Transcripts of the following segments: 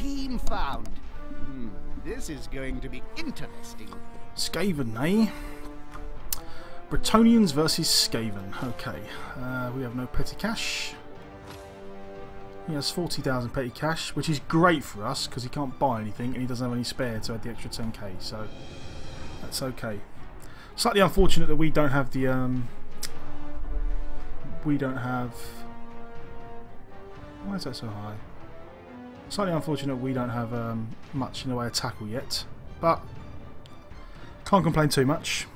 team found. This is going to be interesting. Skaven, eh? Bretonnians versus Skaven. Okay. We have no petty cash. He has 40,000 petty cash, which is great for us because he can't buy anything and he doesn't have any spare to add the extra 10k, so that's okay. Slightly unfortunate that we don't have the why is that so high? Slightly unfortunate we don't have much in the way of tackle yet, but can't complain too much.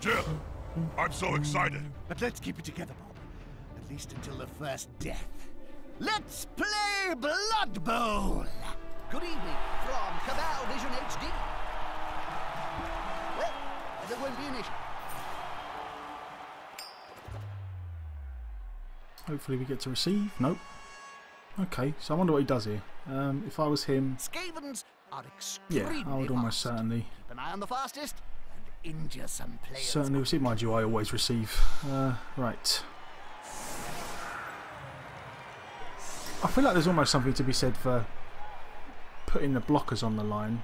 Jim, I'm so excited. But let's keep it together, Bob. At least until the first death. Let's play Blood Bowl! Good evening from Cabal Vision HD. Well, there won't be an issue. Hopefully we get to receive. Nope. Okay, so I wonder what he does here. If I was him, Skavens are extremely yeah, I would almost fast. certainly. Keep an eye on the fastest and injure some players. Certainly receive. Mind you, I always receive. Right. I feel like there's almost something to be said for putting the blockers on the line.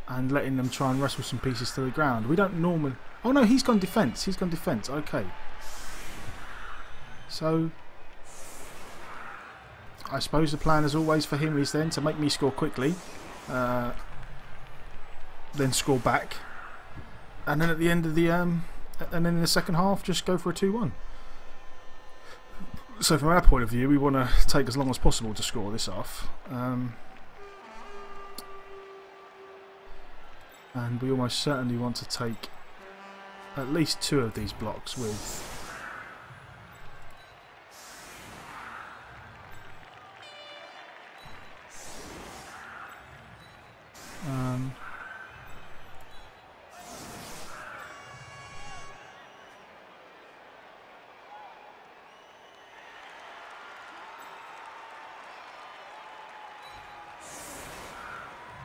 And letting them try and wrestle some pieces to the ground. We don't normally... Oh no, he's gone defence. He's gone defence. Okay. So... I suppose the plan as always for him is then to make me score quickly. Then score back. And then at the end of the... and then in the second half just go for a 2-1. So from our point of view we want to take as long as possible to score this off. And we almost certainly want to take at least 2 of these blocks with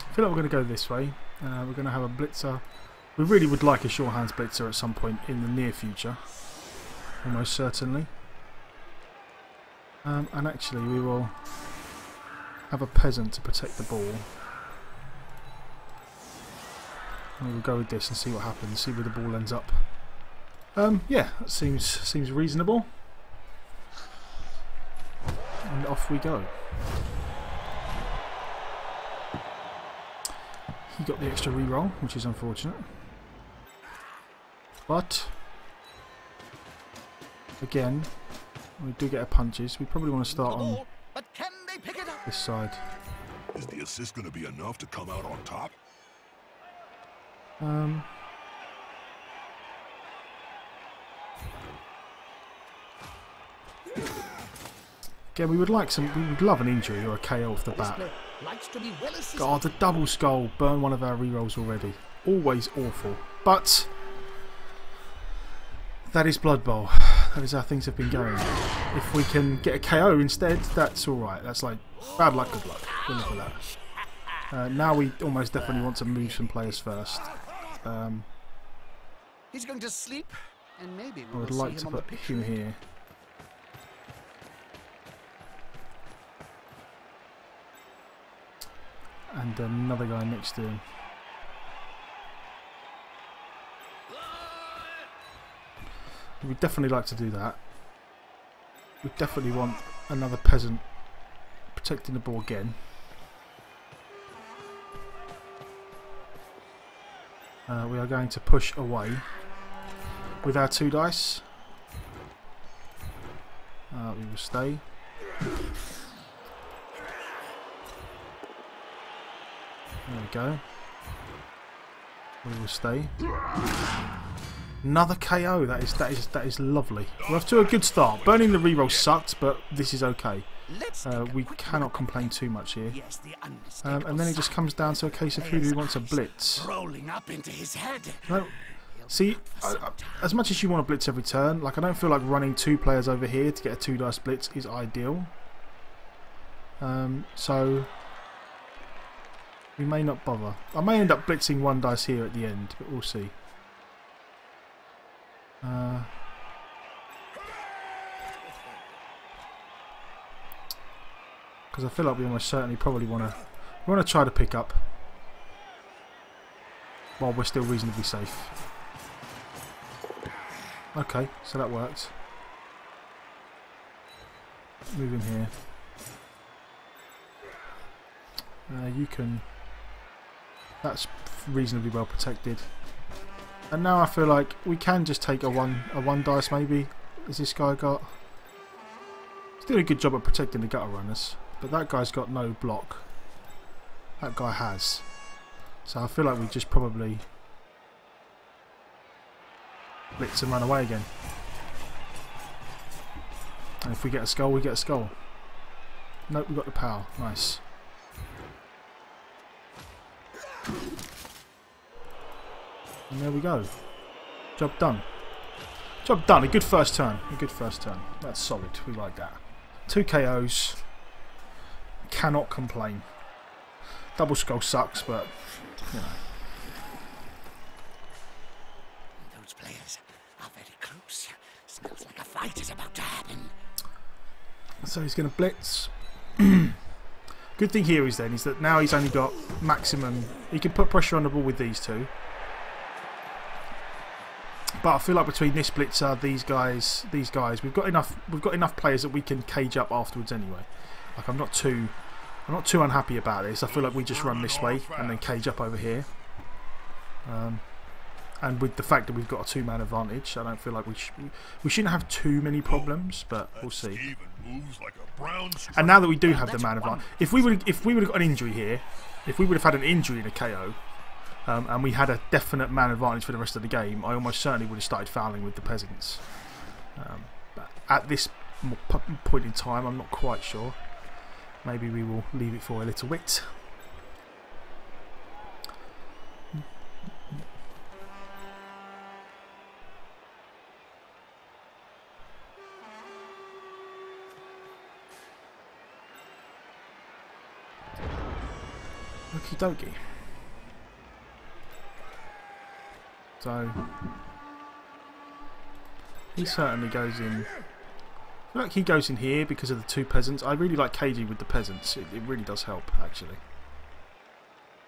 I feel like we're going to go this way. We're going to have a blitzer. We really would like a short hands blitzer at some point in the near future. Almost certainly. And actually we will have a peasant to protect the ball. And we'll go with this and see what happens, see where the ball ends up. Yeah, that seems reasonable. And off we go. He got the extra reroll, which is unfortunate. But again, we do get our punches. We probably want to start on this side. Is the assist going to be enough to come out on top? Again, we would like some. We would love an injury or a KO off the bat. God, the double skull burned one of our rerolls already. Always awful. But that is Blood Bowl. That is how things have been going. If we can get a KO instead, that's alright. That's like bad luck, good luck. We'll look at that. Now we almost definitely want to move some players first. He's going to sleep, and maybe I would like to put him here. And another guy next to him. We'd definitely like to do that. We definitely want another peasant protecting the ball again. We are going to push away with our 2 dice. We will stay. There we go. We will stay. Another KO. That is lovely. We're off to a good start. Burning the reroll sucked, but this is okay. We cannot complain too much here. And then it just comes down to a case of who do we want to blitz. No, see, as much as you want to blitz every turn, like I don't feel like running 2 players over here to get a 2 dice blitz is ideal. So we may not bother. I may end up blitzing 1 dice here at the end, but we'll see. Because I feel like we almost certainly probably want to try to pick up while we're still reasonably safe. Okay, so that worked. Move in here. You can... That's reasonably well protected. And now I feel like we can just take a one dice maybe. Has this guy got... He's doing a good job at protecting the gutter runners. But that guy's got no block. That guy has. So I feel like we just probably... blitz and run away again. And if we get a skull, we get a skull. Nope, we got the power. Nice. And there we go. Job done. Job done. A good first turn. A good first turn. That's solid. We like that. 2 KOs. Cannot complain. Double skull sucks, but you know. Those players are very close. Smells like a fight is about to happen. So he's going to blitz. Good thing here is that now he's only got maximum. He can put pressure on the ball with these two. But I feel like between this blitzer, these guys, we've got enough players that we can cage up afterwards anyway. Like I'm not too unhappy about this. I feel like we just run this way and then cage up over here. And with the fact that we've got a 2-man advantage, I don't feel like we shouldn't have too many problems, but we'll see. And now that we do have the man advantage, if we would have got an injury here, if we would have had an injury in a KO, and we had a definite man advantage for the rest of the game, I almost certainly would have started fouling with the peasants. But at this point in time, I'm not quite sure. Maybe we will leave it for a little bit. Okie dokie. So he certainly goes in. I feel like he goes in here because of the 2 peasants. I really like caging with the peasants. It really does help actually.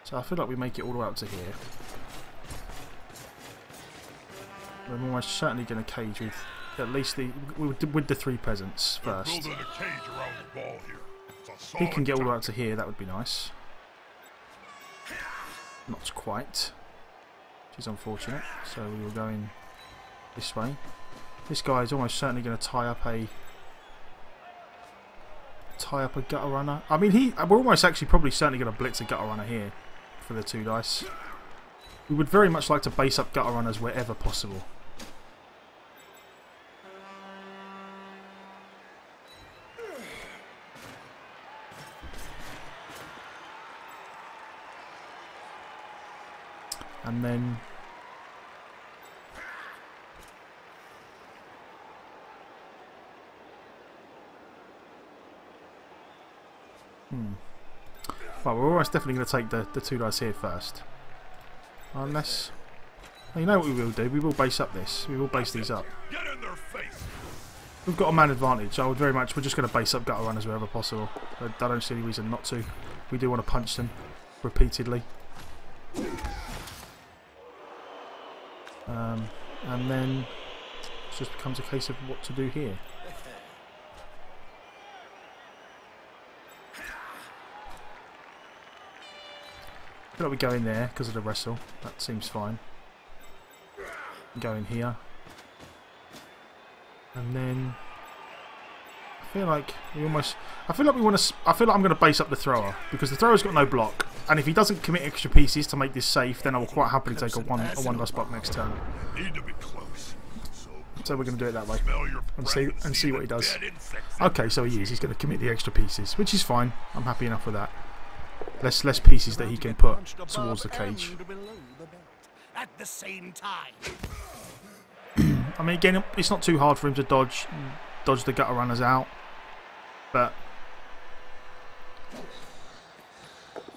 So I feel like we make it all the way up to here. I'm almost certainly going to cage with at least with the 3 peasants first. He can get all the way up to here. That would be nice. Not quite, which is unfortunate. So we were going this way. This guy is almost certainly going to tie up a gutter runner. I mean, we're almost actually probably certainly going to blitz a gutter runner here for the 2 dice. We would very much like to base up gutter runners wherever possible. And then well, we're almost definitely going to take the 2 dice here first. Unless, well, you know what we will do? We will base up this. We will base these up. We've got a man advantage. We're just going to base up gutter runners wherever possible. I don't see any reason not to. We do want to punch them repeatedly. And then it just becomes a case of what to do here. I feel like we go in there because of the wrestle. That seems fine. Go in here. And then I feel like we want to. I feel like I'm going to base up the thrower because the thrower's got no block, and if he doesn't commit extra pieces to make this safe, then I will quite happily take a one dice block next turn. So we're going to do it that way and see what he does. Okay, so he is. He's going to commit the extra pieces, which is fine. I'm happy enough with that. Less pieces that he can put towards the cage. At the same time. I mean, again, it's not too hard for him to dodge the gutter runners out, but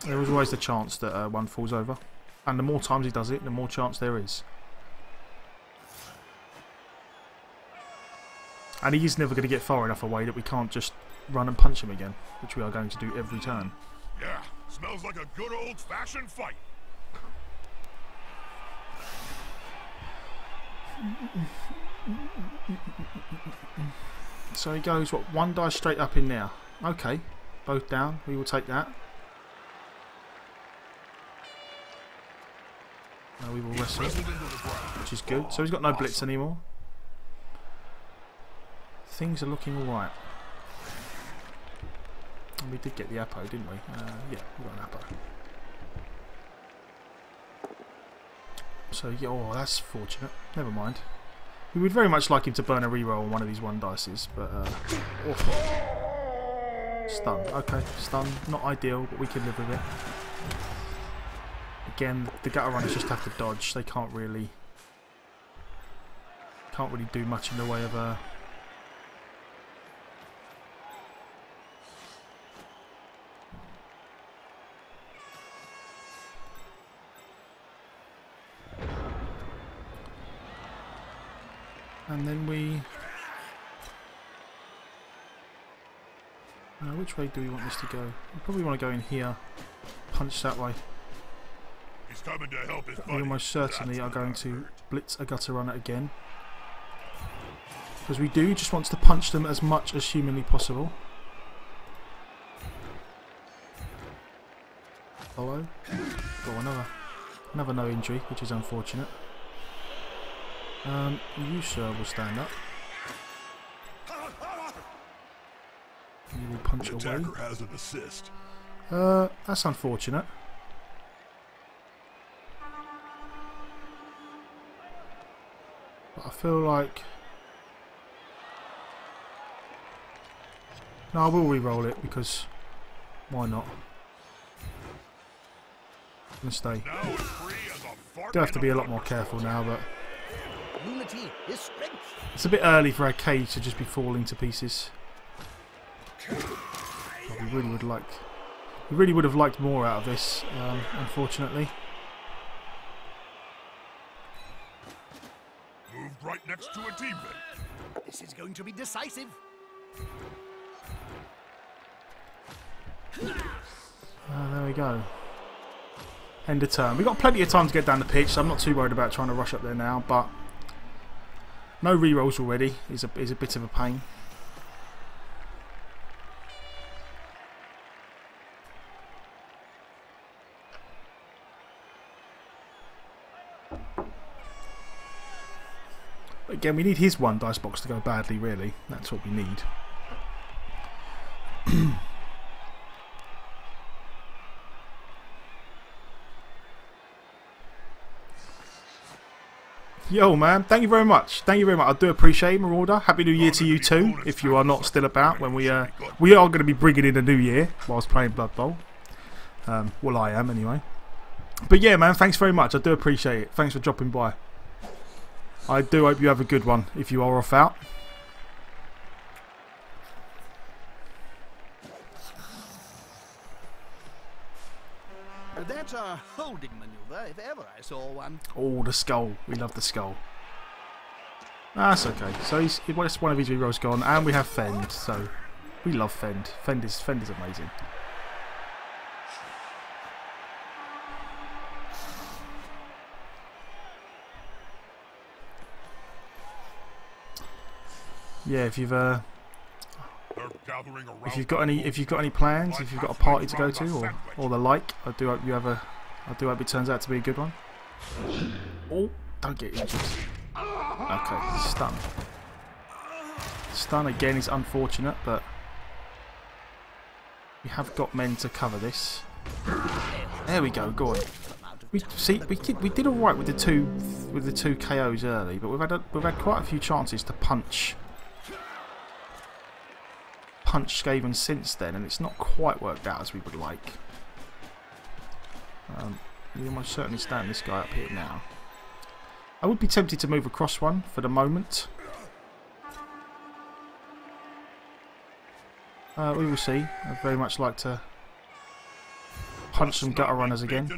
there is always the chance that one falls over, and the more times he does it, the more chance there is. And he is never going to get far enough away that we can't just run and punch him again, which we are going to do every turn. Yeah, smells like a good old-fashioned fight. So he goes, what, 1 die straight up in there. Okay, both down. We will take that. Now we will wrestle, which is good. So he's got no blitz anymore. Things are looking alright. And we did get the Apo, didn't we? Yeah, we got an Apo. So, yeah, oh, that's fortunate. Never mind. We would very much like him to burn a reroll on one of these 1 dices, but awful. Stun. Okay, stun. Not ideal, but we can live with it. Again, the gutter runners just have to dodge. They can't really do much in the way of and then we... which way do we want this to go? We probably want to go in here, punch that way. He's coming to help his We almost certainly are going to blitz a gutter runner again. Because we do just want to punch them as much as humanly possible. Follow. Oh, another no injury, which is unfortunate. You, sir, will stand up. You will punch away. Attacker has an assist. That's unfortunate. But I feel like... No, I will re-roll it because... Why not? I'm going to stay. Do have to be a lot more careful now, but... Unity is strength. It's a bit early for our cage to just be falling to pieces. But we really would have liked more out of this, unfortunately. Moved right next to a teammate. This is going to be decisive. There we go. End of turn. We've got plenty of time to get down the pitch, so I'm not too worried about trying to rush up there now, but no rerolls already is a bit of a pain. Again, we need his 1 dice box to go badly, really. That's what we need. Yo, man, thank you very much. Thank you very much. I do appreciate it, Marauder. Happy New Year to you too, if you are not still about when we are going to be bringing in a new year whilst playing Blood Bowl. Well, I am anyway. But yeah, man, thanks very much. I do appreciate it. Thanks for dropping by. I do hope you have a good one if you are off out. That's a holding maneuver, if ever I saw one. Oh, the skull. We love the skull. That's okay. So it's one of his rerolls gone, and we have Fend. So we love Fend. Fend is amazing. Yeah, if you've got any plans, if you've got a party to go to or the like, I do hope it turns out to be a good one. Oh, don't get injured. Okay, stun. Stun again is unfortunate, but we have got men to cover this. There we go. Go on. We did all right with the two KOs early, but we've had quite a few chances to punch Skaven since then, and it's not quite worked out as we would like. We almost certainly stand this guy up here now. I would be tempted to move across one for the moment. We will see. I'd very much like to punch some gutter runners again.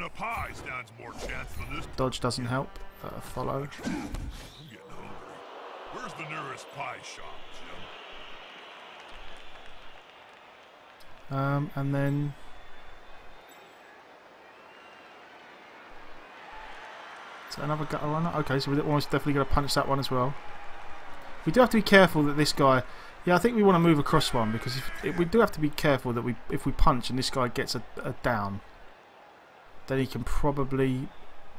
Dodge doesn't help. Follow. Where's the nearest pie shop, Jim? And then is that another gutter runner? Okay, so we're almost definitely going to punch that one as well. We do have to be careful that this guy... Yeah, I think we want to move across one because we do have to be careful that if we punch and this guy gets a down, then he can probably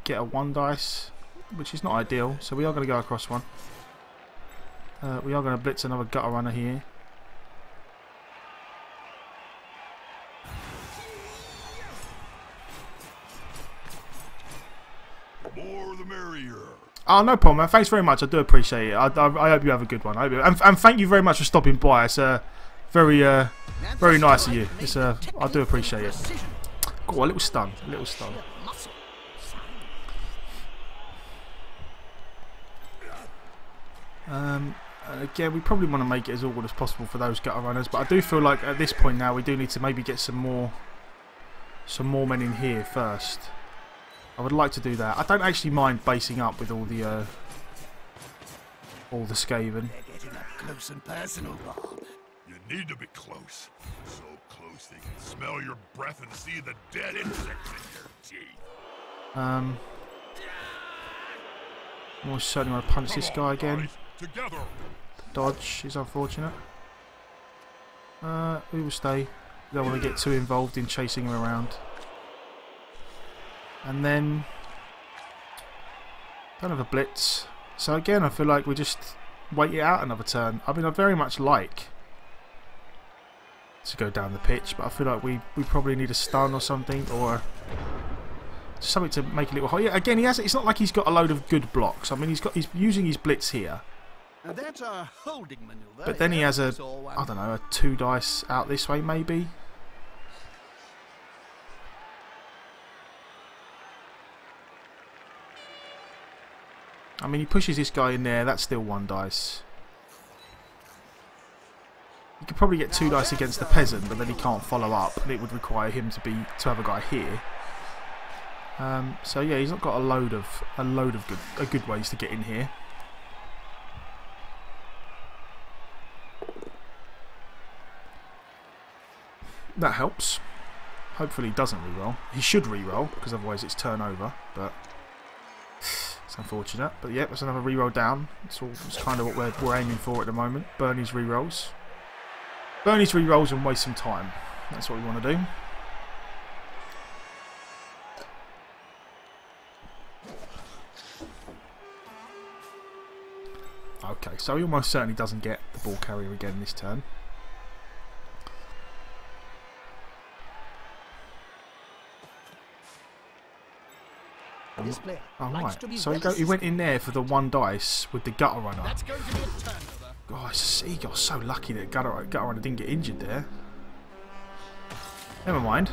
get a 1 dice, which is not ideal. So we are going to go across one. We are going to blitz another gutter runner here. More the merrier. Oh, no problem, man. Thanks very much. I do appreciate it. I hope you have a good one. And thank you very much for stopping by. It's very nice of you. It's I do appreciate it. Oh, a little stun. A little stun. And again, we probably want to make it as awkward as possible for those gutter runners, but I do feel like at this point now we do need to maybe get some more men in here first. I would like to do that. I don't actually mind basing up with all the Skaven. They're getting up close and personal, Bob. You need to be close. So close they can smell your breath and see the dead insects in your teeth. Almost certainly want to punch this guy again. Together. Dodge is unfortunate. We will stay. We don't want to get too involved in chasing him around. And then don't have a blitz. So again, I feel like we just wait it out another turn. I mean, I very much like to go down the pitch, but I feel like we probably need a stun or something, or something to make a little hole. Yeah, again, it's not like he's got a load of good blocks. I mean, he's using his blitz here. Now that's a holding maneuver. But then he has I don't know, a 2 dice out this way maybe. I mean, he pushes this guy in there. That's still 1 dice. You could probably get 2 dice against the peasant, but then he can't follow up, and it would require him to have a guy here. So yeah, he's not got a load of good ways to get in here. That helps. Hopefully he doesn't reroll. He should reroll, because otherwise it's turnover, but it's unfortunate. But yeah, that's another reroll down. It's kind of what we're aiming for at the moment. Bernie's rerolls. Bernie's rerolls and waste some time. That's what we want to do. Okay, so he almost certainly doesn't get the ball carrier again this turn. Alright, so he went in there for the 1 dice with the gutter runner. That's going to be a turnover. Oh, he got so lucky that gutter runner didn't get injured there. Never mind.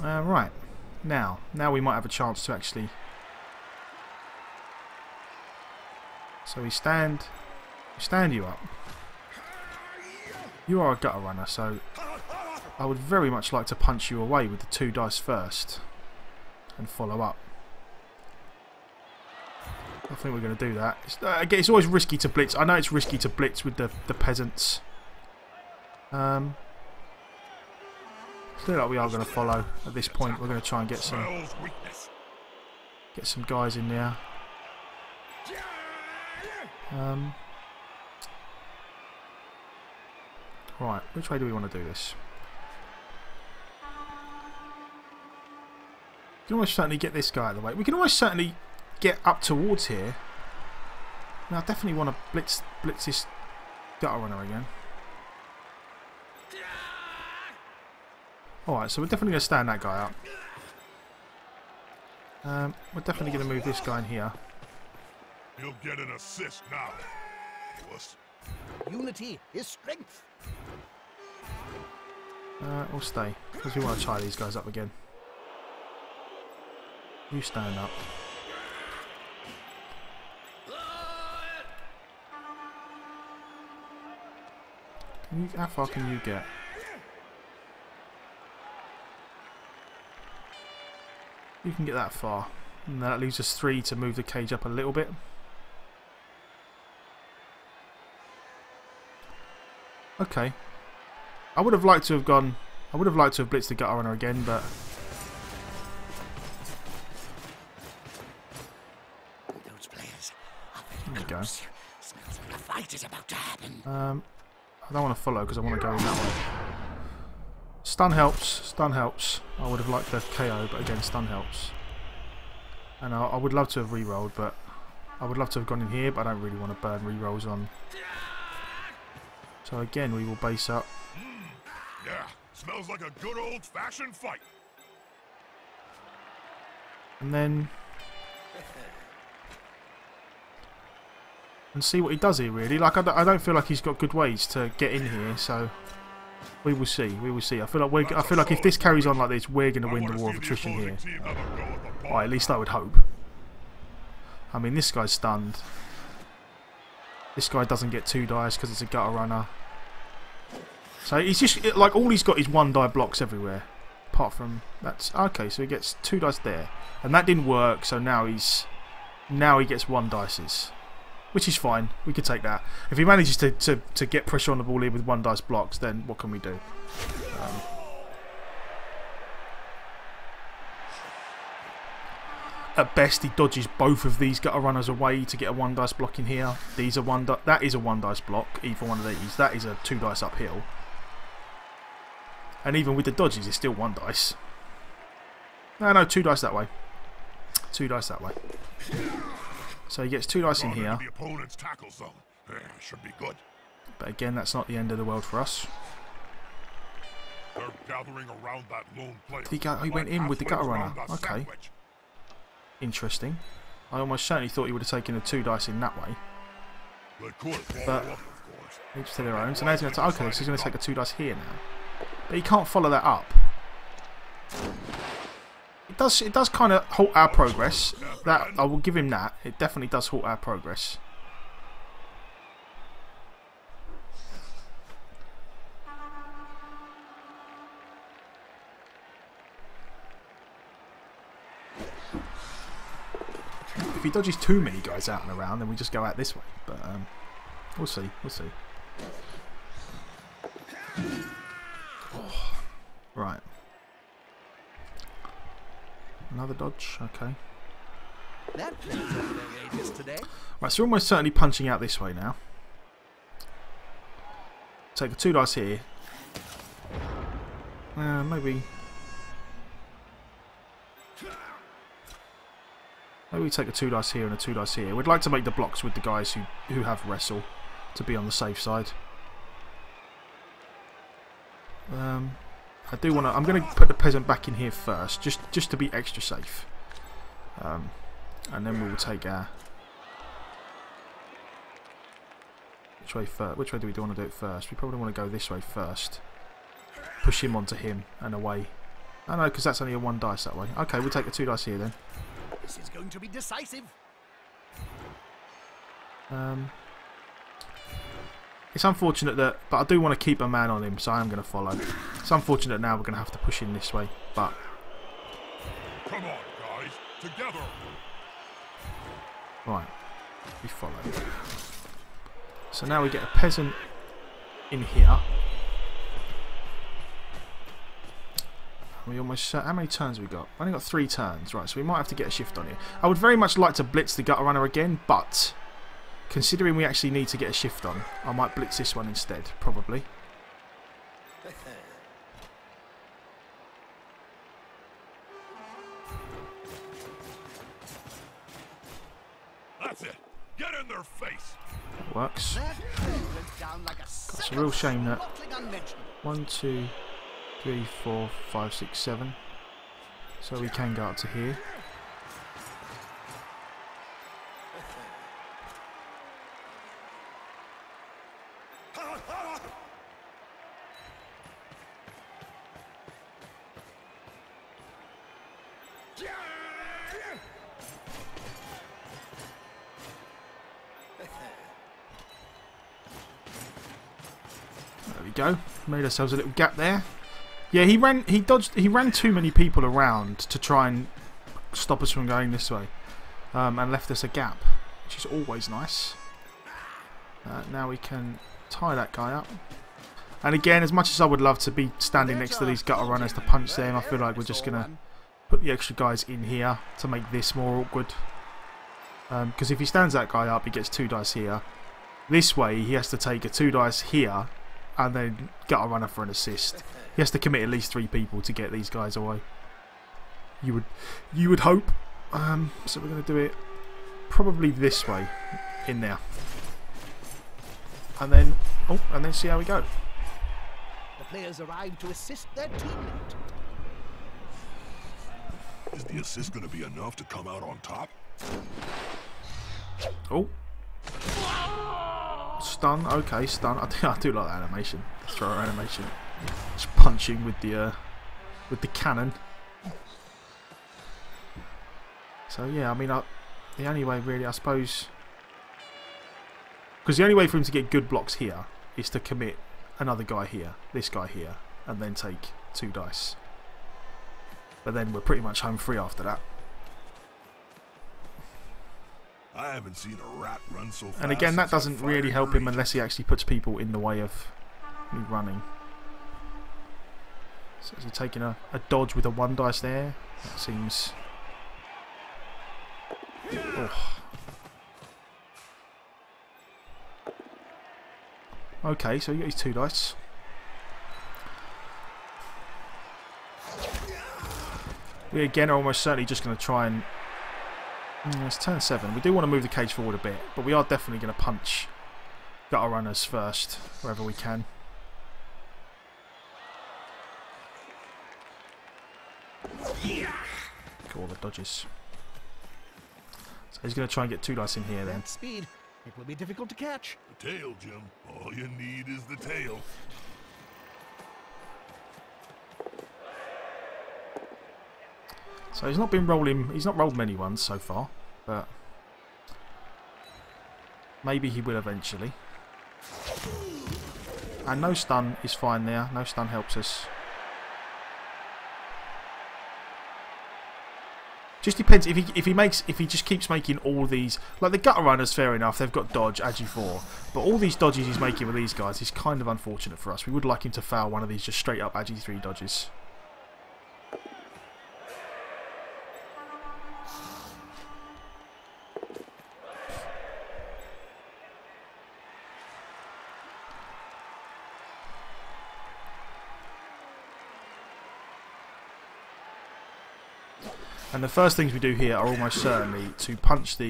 Right, now we might have a chance to actually. So we stand you up. You are a gutter runner, so I would very much like to punch you away with the 2 dice first and follow up. I think we're going to do that. Again, it's always risky to blitz. I know it's risky to blitz with the peasants. I feel like we are going to follow at this point. We're going to try and get some guys in there. Right, which way do we want to do this? We can almost certainly get this guy out of the way. We can almost certainly get up towards here. Now I definitely want to blitz this gutter runner again. Alright, so we're definitely going to stand that guy up. We're definitely going to move this guy in here. He'll get an assist now. Unity is strength. We'll stay, because we want to tie these guys up again. You stand up. How far can you get? You can get that far. And that leaves us 3 to move the cage up a little bit. Okay. I would have liked to have gone... I would have liked to have blitzed the gutter runner again, but... Those players are There very we go. close. Smells like a fight is about to happen. I don't want to follow because I want to go in that way. Stun helps. Stun helps. I would have liked the KO, but again, stun helps. And I would love to have re-rolled, but... I would love to have gone in here, but I don't really want to burn re-rolls on. So again, we will base up. Yeah, smells like a good old-fashioned fight. And then... and see what he does here, really. Like, I don't feel like he's got good ways to get in here, so... we will see. We will see. I feel like if this carries on like this, we're going to win the war of attrition here. Or at least I would hope. I mean, this guy's stunned. This guy doesn't get 2 dice because it's a gutter runner. So he's just like all he's got is 1 die blocks everywhere. Apart from that's okay. So he gets 2 dice there, and that didn't work. So now he gets 1 dices, which is fine. We could take that. If he manages to get pressure on the ball here with 1 dice blocks, then what can we do? At best, he dodges both of these gutter runners away to get a 1 dice block in here. These are that is a 1 dice block. Either one of these. That is a 2 dice uphill. And even with the dodges, it's still 1 dice. No, 2 dice that way. 2 dice that way. So he gets 2 dice in here. The opponent's tackle zone. Should be good. But again, that's not the end of the world for us. They're gathering around that lone player. Did he go? He went in with the gutter runner. Okay. Interesting. I almost certainly thought he would have taken the 2 dice in that way. But each to their own. So now he's going to okay, so he's going to take a 2 dice here now. But he can't follow that up. It does kind of halt our progress. That I will give him that. It definitely does halt our progress. If he dodges too many guys out and around, then we just go out this way. But we'll see. We'll see. Oh, right. Another dodge. Okay. That plays up their ages today. Right, so we're almost certainly punching out this way now. Take the 2 dice here. Maybe we take a 2 dice here and a 2 dice here. We'd like to make the blocks with the guys who have wrestle to be on the safe side. I do want to. I'm going to put the peasant back in here first, just to be extra safe. And then we will take our. Which way first? Which way do we want to do it first? We probably want to go this way first. Push him onto him and away. Oh no, because that's only a 1 dice that way. Okay, we'll take the 2 dice here then. This is going to be decisive. It's unfortunate that, but I do want to keep a man on him, so I am going to follow. It's unfortunate now we're going to have to push in this way, but Come on, guys, together. right, we follow. So now we get a peasant in here. We almost. How many turns have we got? I only got 3 turns, right? So we might have to get a shift on here. I would very much like to blitz the gutter runner again, but considering we actually need to get a shift on, I might blitz this one instead, probably. That's it. Get in their face. That works. That went down like a It's a real shame that throttling unmentionable. 1, 2, 3, 4, 5, 6, 7. So we can go up to here. There we go. Made ourselves a little gap there. Yeah, he ran too many people around to try and stop us from going this way, and left us a gap, which is always nice. Now we can tie that guy up. And again, as much as I would love to be standing next to these gutter runners to punch them, I feel like we're just going to put the extra guys in here to make this more awkward. Because if he stands that guy up, he gets 2 dice here. This way, he has to take a 2 dice here and then gutter runner for an assist. He has to commit at least 3 people to get these guys away. You would hope. So we're going to do it probably this way, in there. And then, see how we go. The players arrive to assist their teammate. Is the assist going to be enough to come out on top? Oh. Stun, okay, stun. I do like that animation. The thrower animation. Just punching with the cannon. So yeah, I mean, the only way really, I suppose, because the only way for him to get good blocks here is to commit another guy here, this guy here, and then take 2 dice. But then we're pretty much home free after that. I haven't seen a rat run so fast. And again, that doesn't really help him unless he actually puts people in the way of me running. So is he taking a dodge with a 1 dice there? That seems... Oh. Okay, so you got his 2 dice. We again are almost certainly just going to try and... it's turn 7. We do want to move the cage forward a bit, but we are definitely going to punch gutter runners first, wherever we can. Got all the dodges. So he's going to try and get 2 dice in here then. That speed, it will be difficult to catch. The tail, Jim. All you need is the tail. So he's not been rolling. He's not rolled many ones so far, but maybe he will eventually. And no stun is fine there. No stun helps us. Just depends if he just keeps making all these, like the gutter runners, fair enough, they've got dodge, agi 4, but all these dodges he's making with these guys is kind of unfortunate for us. We would like him to fail one of these just straight up agi 3 dodges. And the first things we do here are almost certainly to punch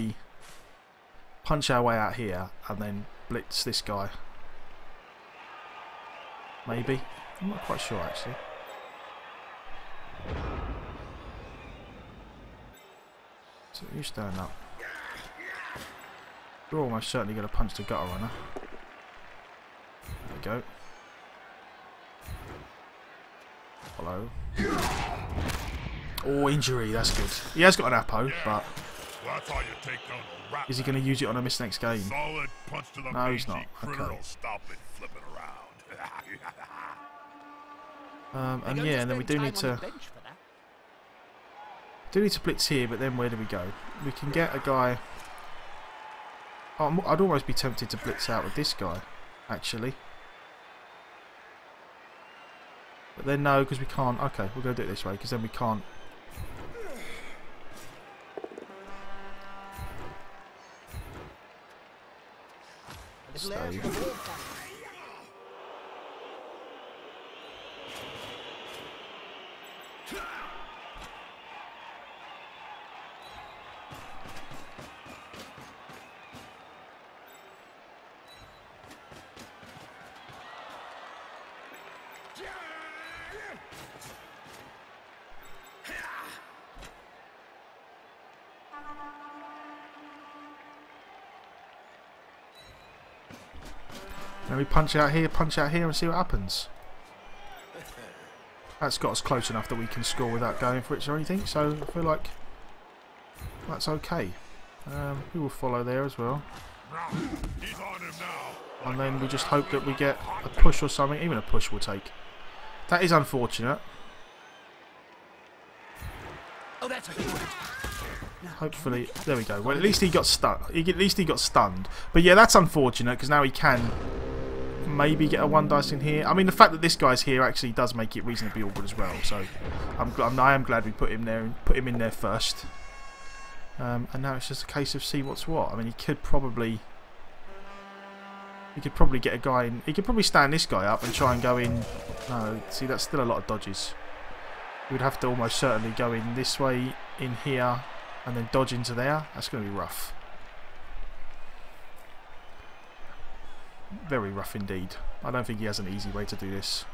our way out here and then blitz this guy. Maybe. I'm not quite sure actually. So you stand up. We're almost certainly going to punch the gutter runner. There we go. Follow. Oh, injury, that's good. He has got an Apo, but Well, that's how you take down a rat. is he going to use it on a miss next game? Solid punch to the No, he's not. criminal. Okay. Stop it flipping around. And yeah, and then we do need to blitz here, but then where do we go? We can get a guy. Oh, I'd almost be tempted to blitz out with this guy, actually. But then no, because we can't. Okay, we'll go do it this way, because then we can't. Stay. Then we punch out here and see what happens. That's got us close enough that we can score without going for it or anything, so I feel like that's okay. We will follow there as well. He's on him now. And then we just hope that we get a push or something. Even a push will take. That is unfortunate. Oh, that's a good one. Hopefully, there we go. Well, at least he got stunned. At least he got stunned. But yeah, that's unfortunate because now he can. maybe get a 1 dice in here. I mean, the fact that this guy's here actually does make it reasonably awkward as well. So I am glad we put him there and put him in there first. And now it's just a case of see what's what. I mean, he could probably get a guy in. He could probably stand this guy up and try and go in. No, see, that's still a lot of dodges. He would have to almost certainly go in this way, in here, and then dodge into there. That's going to be rough. Very rough indeed. I don't think he has an easy way to do this.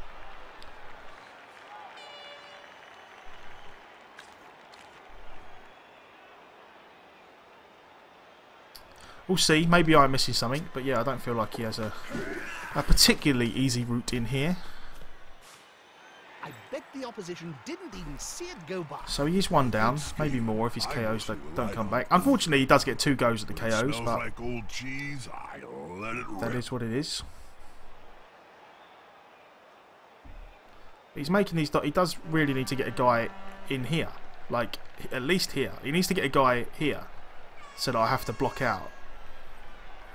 We'll see. Maybe I'm missing something, but yeah, I don't feel like he has a particularly easy route in here. I bet the opposition didn't even see it go by. So he is 1 down, maybe more if his KOs don't come back. Unfortunately, he does get 2 goes at the KOs, but like old cheese, I'll let it that rip. is what it is. He's making these. He does really need to get a guy in here, like at least here. He needs to get a guy here, so that I have to block out.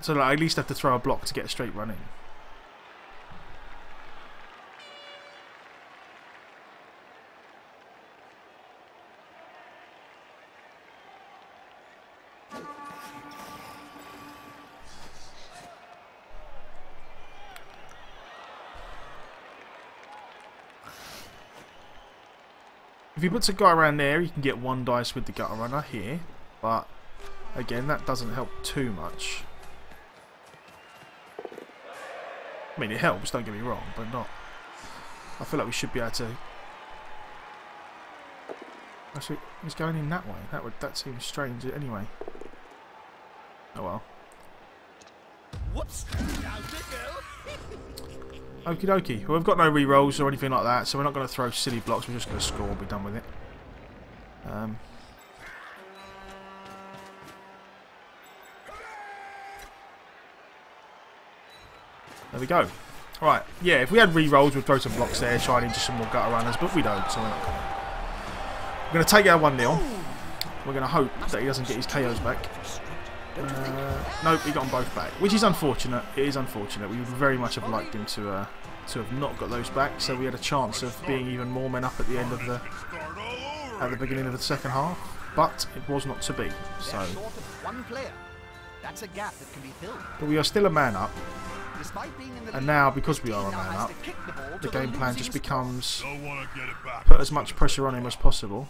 So that I at least have to throw a block to get a straight run in. If he puts a guy around there, he can get 1 dice with the gutter runner here, but again, that doesn't help too much. I mean, it helps, don't get me wrong, but not. I feel like we should be able to. Actually, he's going in that way. That seems strange anyway. Oh well. Whoops! Down they go. Okie dokie. Well, we've got no re-rolls or anything like that, so we're not going to throw silly blocks. We're just going to score and be done with it. There we go. Right, yeah, if we had re-rolls, we'd throw some blocks there, try and into some more gutter runners, but we don't, so we're not going to. We're going to take our 1-0. We're going to hope that he doesn't get his KOs back. Nope, he got them both back, which is unfortunate. It is unfortunate. We would very much have liked him to have not got those back, so we had a chance of being even more men up at the end of the beginning of the second half, but it was not to be. So, That's a gap that can be filled. but we are still a man up, and now because we are a man up, the game plan just becomes put as much pressure on him as possible.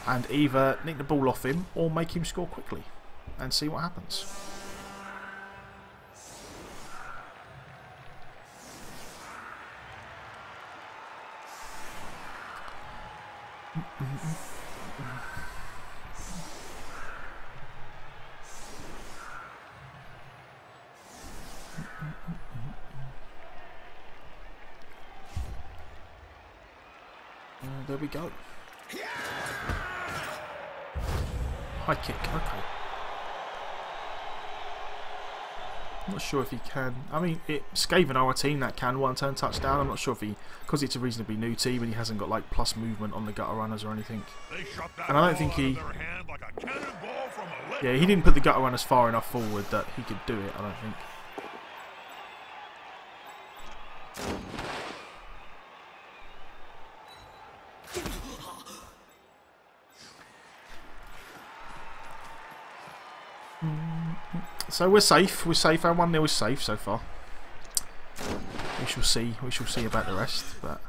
And either nick the ball off him or make him score quickly and see what happens. There we go. High kick, okay. I'm not sure if he can. I mean, Skaven are a team that can 1-turn touchdown. I'm not sure if he, because it's a reasonably new team and he hasn't got like plus movement on the gutter runners or anything. And I don't think he. Yeah, he didn't put the gutter runners far enough forward that he could do it, I don't think. So we're safe. We're safe. Our 1-0 is safe so far. We shall see. We shall see about the rest. But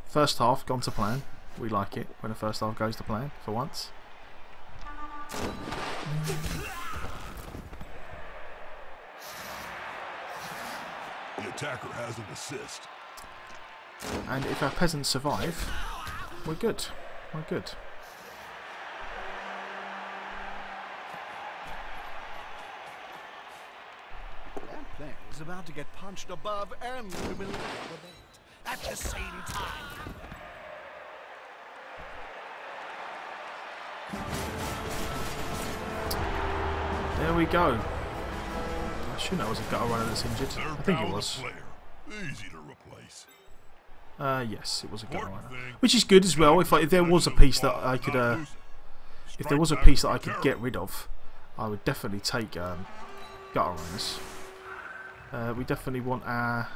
first half gone to plan. We like it when the first half goes to plan for once. The attacker has an assist. And if our peasants survive, we're good. We're good. Is about to get punched above and below at the same time. There we go. I should know it was a gutter runner that's injured. I think it was. Easy to replace. Yes, it was a gutter runner, which is good as well. If there was a piece that I could, if there was a piece that I could get rid of, I would definitely take gutter runners. We definitely want our...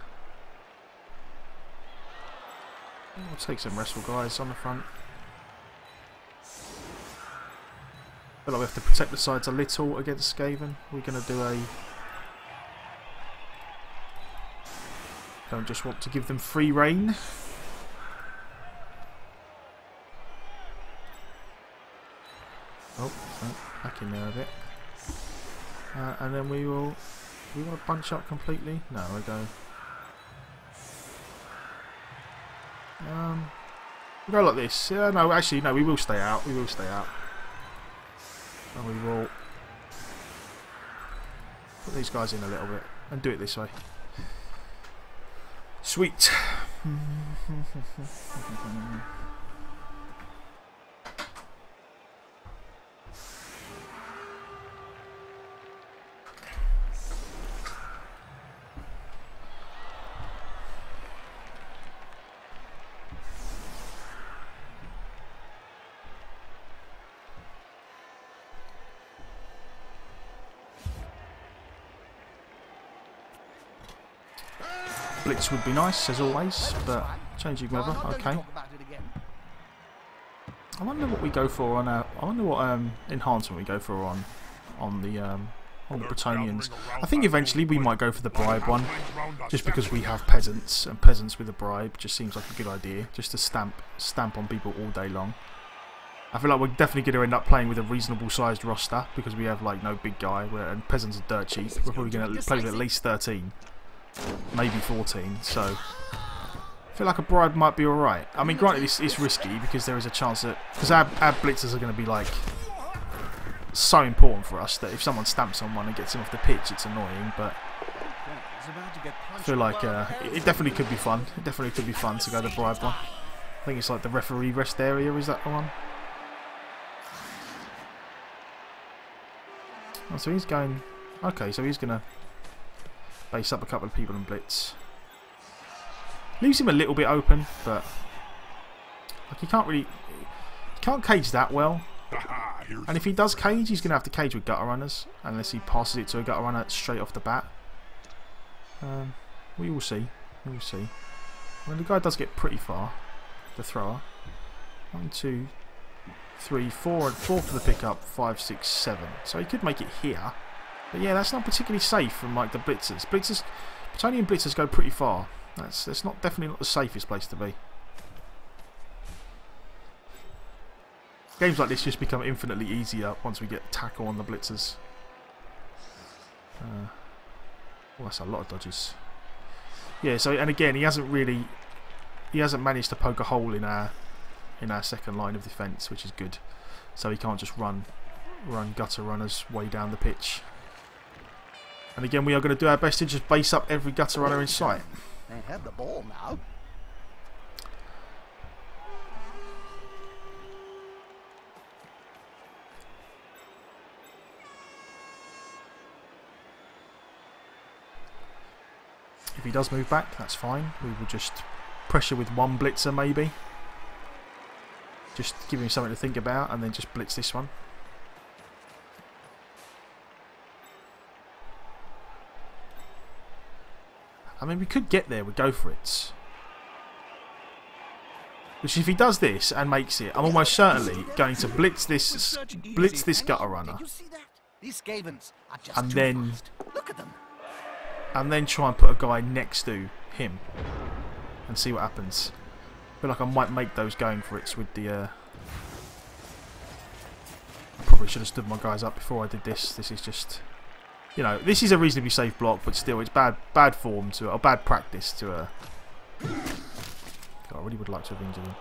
We'll take some wrestle guys on the front. Feel like we have to protect the sides a little against Skaven. We're going to do a... Don't just want to give them free reign. Oh, back in there a bit. And then we will... Do we want to bunch up completely? No, we go... We'll go like this. Yeah, no, actually, no, we will stay out. We will stay out. And we will put these guys in a little bit and do it this way. Sweet. Blitz would be nice, as always, but changing weather, okay. I wonder what we go for on our... I wonder what enhancement we go for on the Bretonnians. I think eventually we might go for the bribe one, just because we have peasants, and peasants with a bribe just seems like a good idea, just to stamp on people all day long. I feel like we're definitely going to end up playing with a reasonable sized roster, because we have like no big guy, and peasants are dirt cheap. We're probably going to play with at least 13. Maybe 14, so I feel like a bribe might be alright. I mean, granted, it's risky because there is a chance that... Because our blitzers are going to be, like, so important for us that if someone stamps on one and gets him off the pitch, it's annoying, but I feel like it definitely could be fun. It definitely could be fun to go the bribe one. I think it's like the referee rest area, is that the one? Oh, so he's going... Okay, so he's going to base up a couple of people and blitz. Leaves him a little bit open, but like he can't cage that well. And if he does cage, he's going to have to cage with gutter runners, unless he passes it to a gutter runner straight off the bat. We will see. We will see. Well, the guy does get pretty far, the thrower. 1, 2, 3, 4, and 4 for the pickup. 5, 6, 7. So he could make it here. But yeah, that's not particularly safe from like the blitzers. Bretonnian blitzers go pretty far. That's definitely not the safest place to be. Games like this just become infinitely easier once we get tackle on the blitzers. Well, that's a lot of dodges. Yeah. So and again, he hasn't managed to poke a hole in our second line of defence, which is good. So he can't just run gutter runners way down the pitch. And again, we are going to do our best to just base up every gutter runner in sight. They have the ball now. If he does move back, that's fine. We will just pressure with one blitzer maybe. Just give him something to think about and then just blitz this one. I mean, we could get there, we'd go for it. Which if he does this and makes it, I'm almost certainly going to blitz this gutter runner. And then try and put a guy next to him and see what happens. I feel like I might make those going for it with the I probably should have stood my guys up before I did this. This is just, you know, this is a reasonably safe block, but still, it's bad form to, or bad practice to. God, I really would like to have injured him.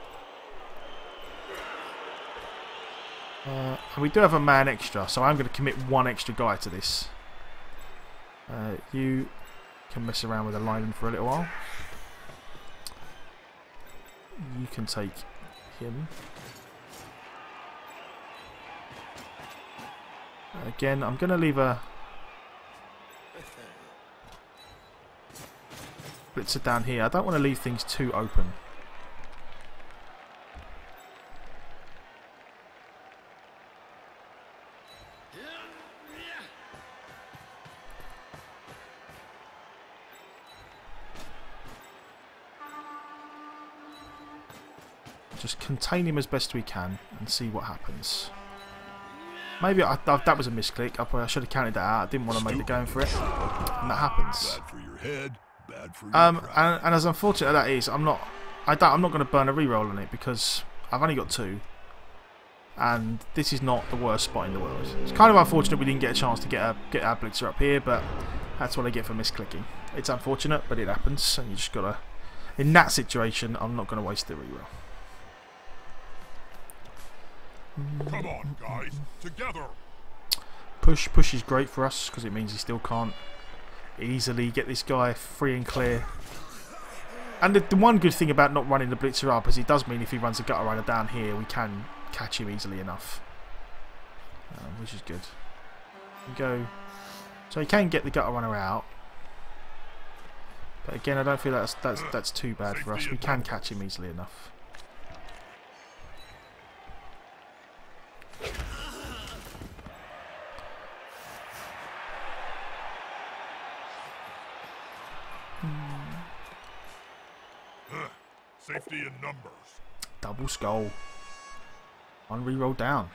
And we do have a man extra, so I'm going to commit one extra guy to this. You can mess around with a lineman for a little while. You can take him. Again, I'm going to leave a blitzer down here. I don't want to leave things too open. just contain him as best we can and see what happens. Maybe that was a misclick. I should have counted that out. I didn't want to make the going for it, and that happens. Bad for your head, bad for your and as unfortunate as that is, I'm not going to burn a reroll on it because I've only got 2, and this is not the worst spot in the world. It's kind of unfortunate we didn't get a chance to get our blitzer up here, but that's what I get for misclicking. It's unfortunate, but it happens, and you just gotta. In that situation, I'm not going to waste the reroll. Come on, guys, together. Push is great for us because it means he still can't easily get this guy free and clear. And the one good thing about not running the blitzer up is it does mean if he runs a gutter runner down here, we can catch him easily enough, which is good. Go, so he can get the gutter runner out, but again, I don't feel that's too bad for us. We can catch him easily enough. Safety in numbers. Double skull. One reroll down.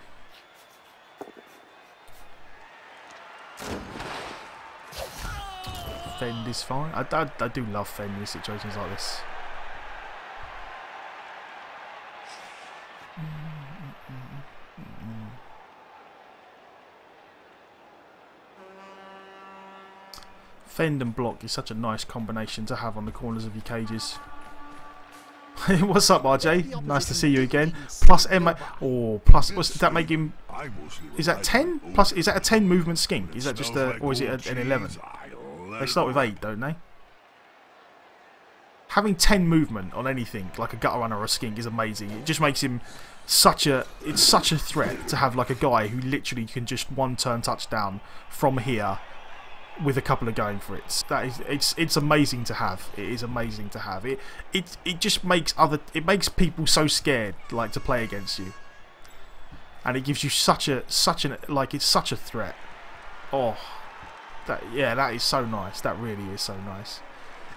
Fend is fine. I do love Fend in situations like this. Fend and block is such a nice combination to have on the corners of your cages. What's up, RJ? Nice to see you again. Plus M. Oh, plus. What's that make him? Is that 10? Plus, is that a 10 movement skink? Is that just a, or is it an 11? They start with 8, don't they? Having 10 movement on anything like a gutter runner or a skink is amazing. It just makes him such a. It's such a threat to have like a guy who literally can just one turn touchdown from here. With a couple of going for it, it's amazing to have. It is amazing to have. It just makes people so scared like to play against you, and it gives you it's such a threat. Oh, that is so nice. That really is so nice.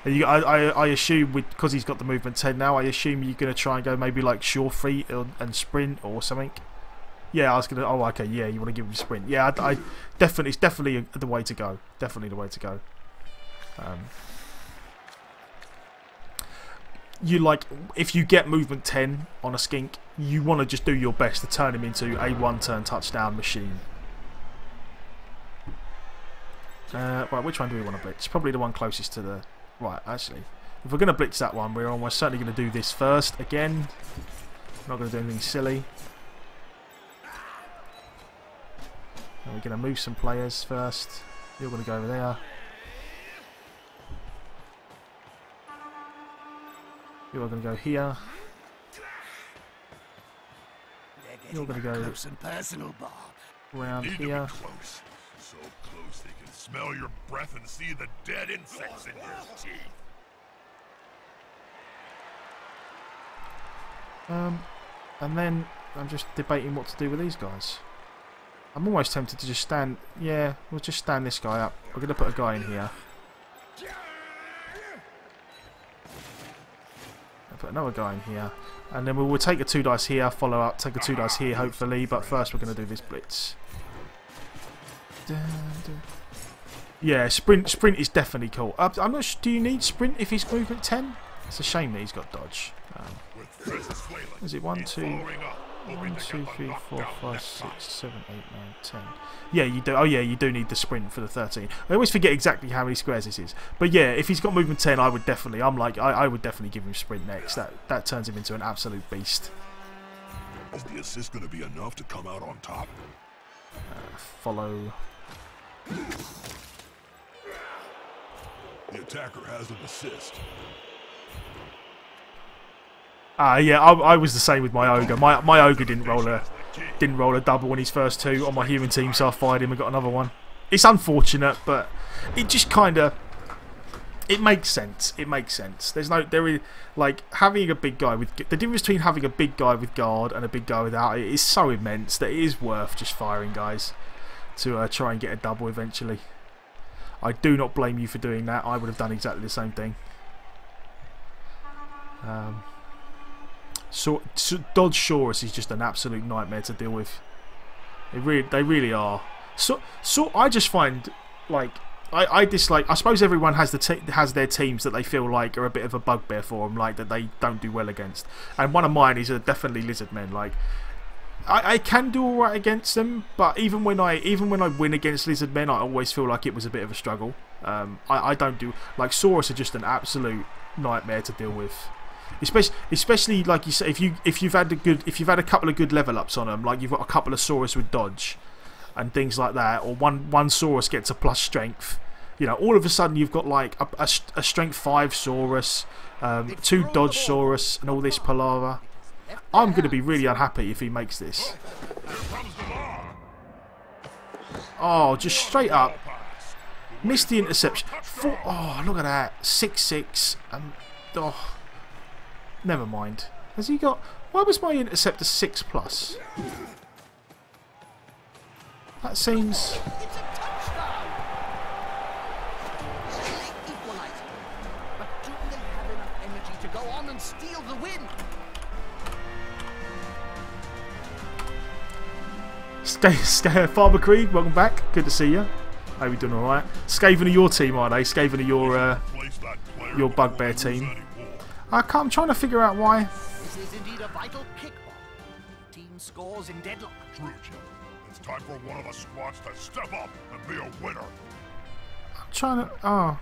And I assume because he's got the movement 10 now, I assume you're gonna try and go maybe like sure feet and sprint or something. Yeah, I was gonna. Oh, okay. Yeah, you want to give him sprint? Yeah, I definitely. It's definitely the way to go. Definitely the way to go. You like if you get movement 10 on a skink, you want to just do your best to turn him into a one-turn touchdown machine. Right, which one do we want to blitz? Probably the one closest to the. Right, actually, if we're gonna blitz that one, we're almost certainly gonna do this first. Again, not gonna do anything silly. We're going to move some players first. You're going to go over there. You're going to go here. You're going to go close and personal, Bob. Around here. Close. So close they can smell your breath and see the dead insects in your teeth. And then I'm just debating what to do with these guys. I'm almost tempted to just stand. Yeah, we'll just stand this guy up. We're going to put a guy in here. I'll put another guy in here. And then we'll take a 2 dice here, follow up, take a 2 dice here, hopefully. But first, we're going to do this blitz. Yeah, sprint is definitely cool. I'm not sure, do you need sprint if he's movement 10? It's a shame that he's got dodge. Is it 1, 2, 1, 2, 3, 4, 5, 6, 7, 8, 9, 10. Yeah, you do. Oh yeah, you do need the sprint for the 13. I always forget exactly how many squares this is. But yeah, if he's got movement 10, I would definitely. I would definitely give him sprint next. That turns him into an absolute beast. Is the assist going to be enough to come out on top? Follow. The attacker has an assist. Yeah, I was the same with my ogre. My ogre didn't roll a double on his first 2 on my human team, so I fired him and got another one. It's unfortunate, but it just kind of makes sense. It makes sense. There is like having a big guy with the difference between having a big guy with guard and a big guy without it is so immense that it is worth just firing guys to try and get a double eventually. I do not blame you for doing that. I would have done exactly the same thing. Dodge Saurus is just an absolute nightmare to deal with. They really are. So I just find, like, I dislike. I suppose everyone has their teams that they feel like are a bit of a bugbear for them, like that they don't do well against. And one of mine is definitely Lizardmen. Like, I can do alright against them, but even when I win against Lizardmen, I always feel like it was a bit of a struggle. I don't do, like, Saurus are just an absolute nightmare to deal with. Especially like you say, if you've had a couple of good level ups on them, like you've got a couple of Saurus with dodge and things like that, or one Saurus gets a plus strength, you know, all of a sudden you've got like a strength 5 Saurus, 2 dodge Saurus, and all this palaver. I'm going to be really unhappy if he makes this. Oh, just straight up missed the interception. Oh, look at that, 6-6, and oh, never mind. Has he got? Why was my interceptor 6+? That seems. It's a touchdown. Equalizer. But do they have enough energy to go on and steal the win? Farmer Creed, welcome back. Good to see you. Hope you're doing all right. Skaven are your team, are they? Skaven are your bugbear team. I'm trying to figure out why. This is indeed a vital kickball. Team scores in deadlock. True, Jim. It's time for one of the squads to step up and be a winner. I'm trying to. Oh.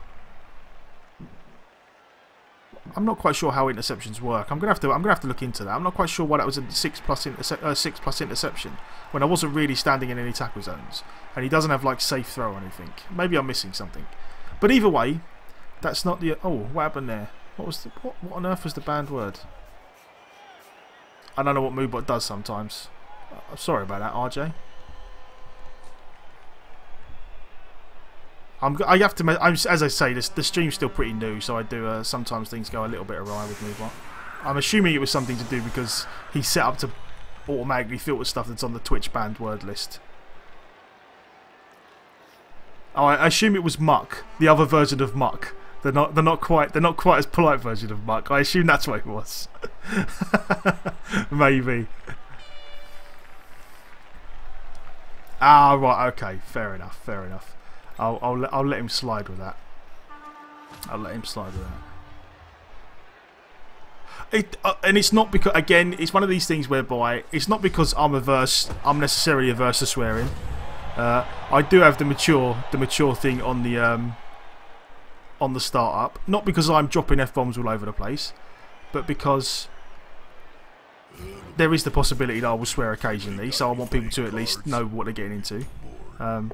I'm not quite sure how interceptions work. I'm gonna have to look into that. I'm not quite sure why that was a 6+ interception when I wasn't really standing in any tackle zones, and he doesn't have like safe throw or anything. Maybe I'm missing something. But either way, that's not the. Oh, what happened there? What on earth was the banned word? I don't know what Moobot does sometimes. I'm sorry about that, RJ. I have to. As I say, the stream's still pretty new, so I do sometimes things go a little bit awry with Moobot. I'm assuming it was something to do because he's set up to automatically filter stuff that's on the Twitch banned word list. Oh, I assume it was Muck, the other version of Muck. They're not quite as polite version of Muck. I assume that's what it was. Maybe. Ah, right. Okay. Fair enough. Fair enough. I'll let him slide with that. I'll let him slide with that. And it's not because, again, it's one of these things whereby it's not because I'm necessarily averse to swearing. I do have the mature thing on the startup, not because I'm dropping F-bombs all over the place, but because there is the possibility that I will swear occasionally, so I want people to at least know what they're getting into. And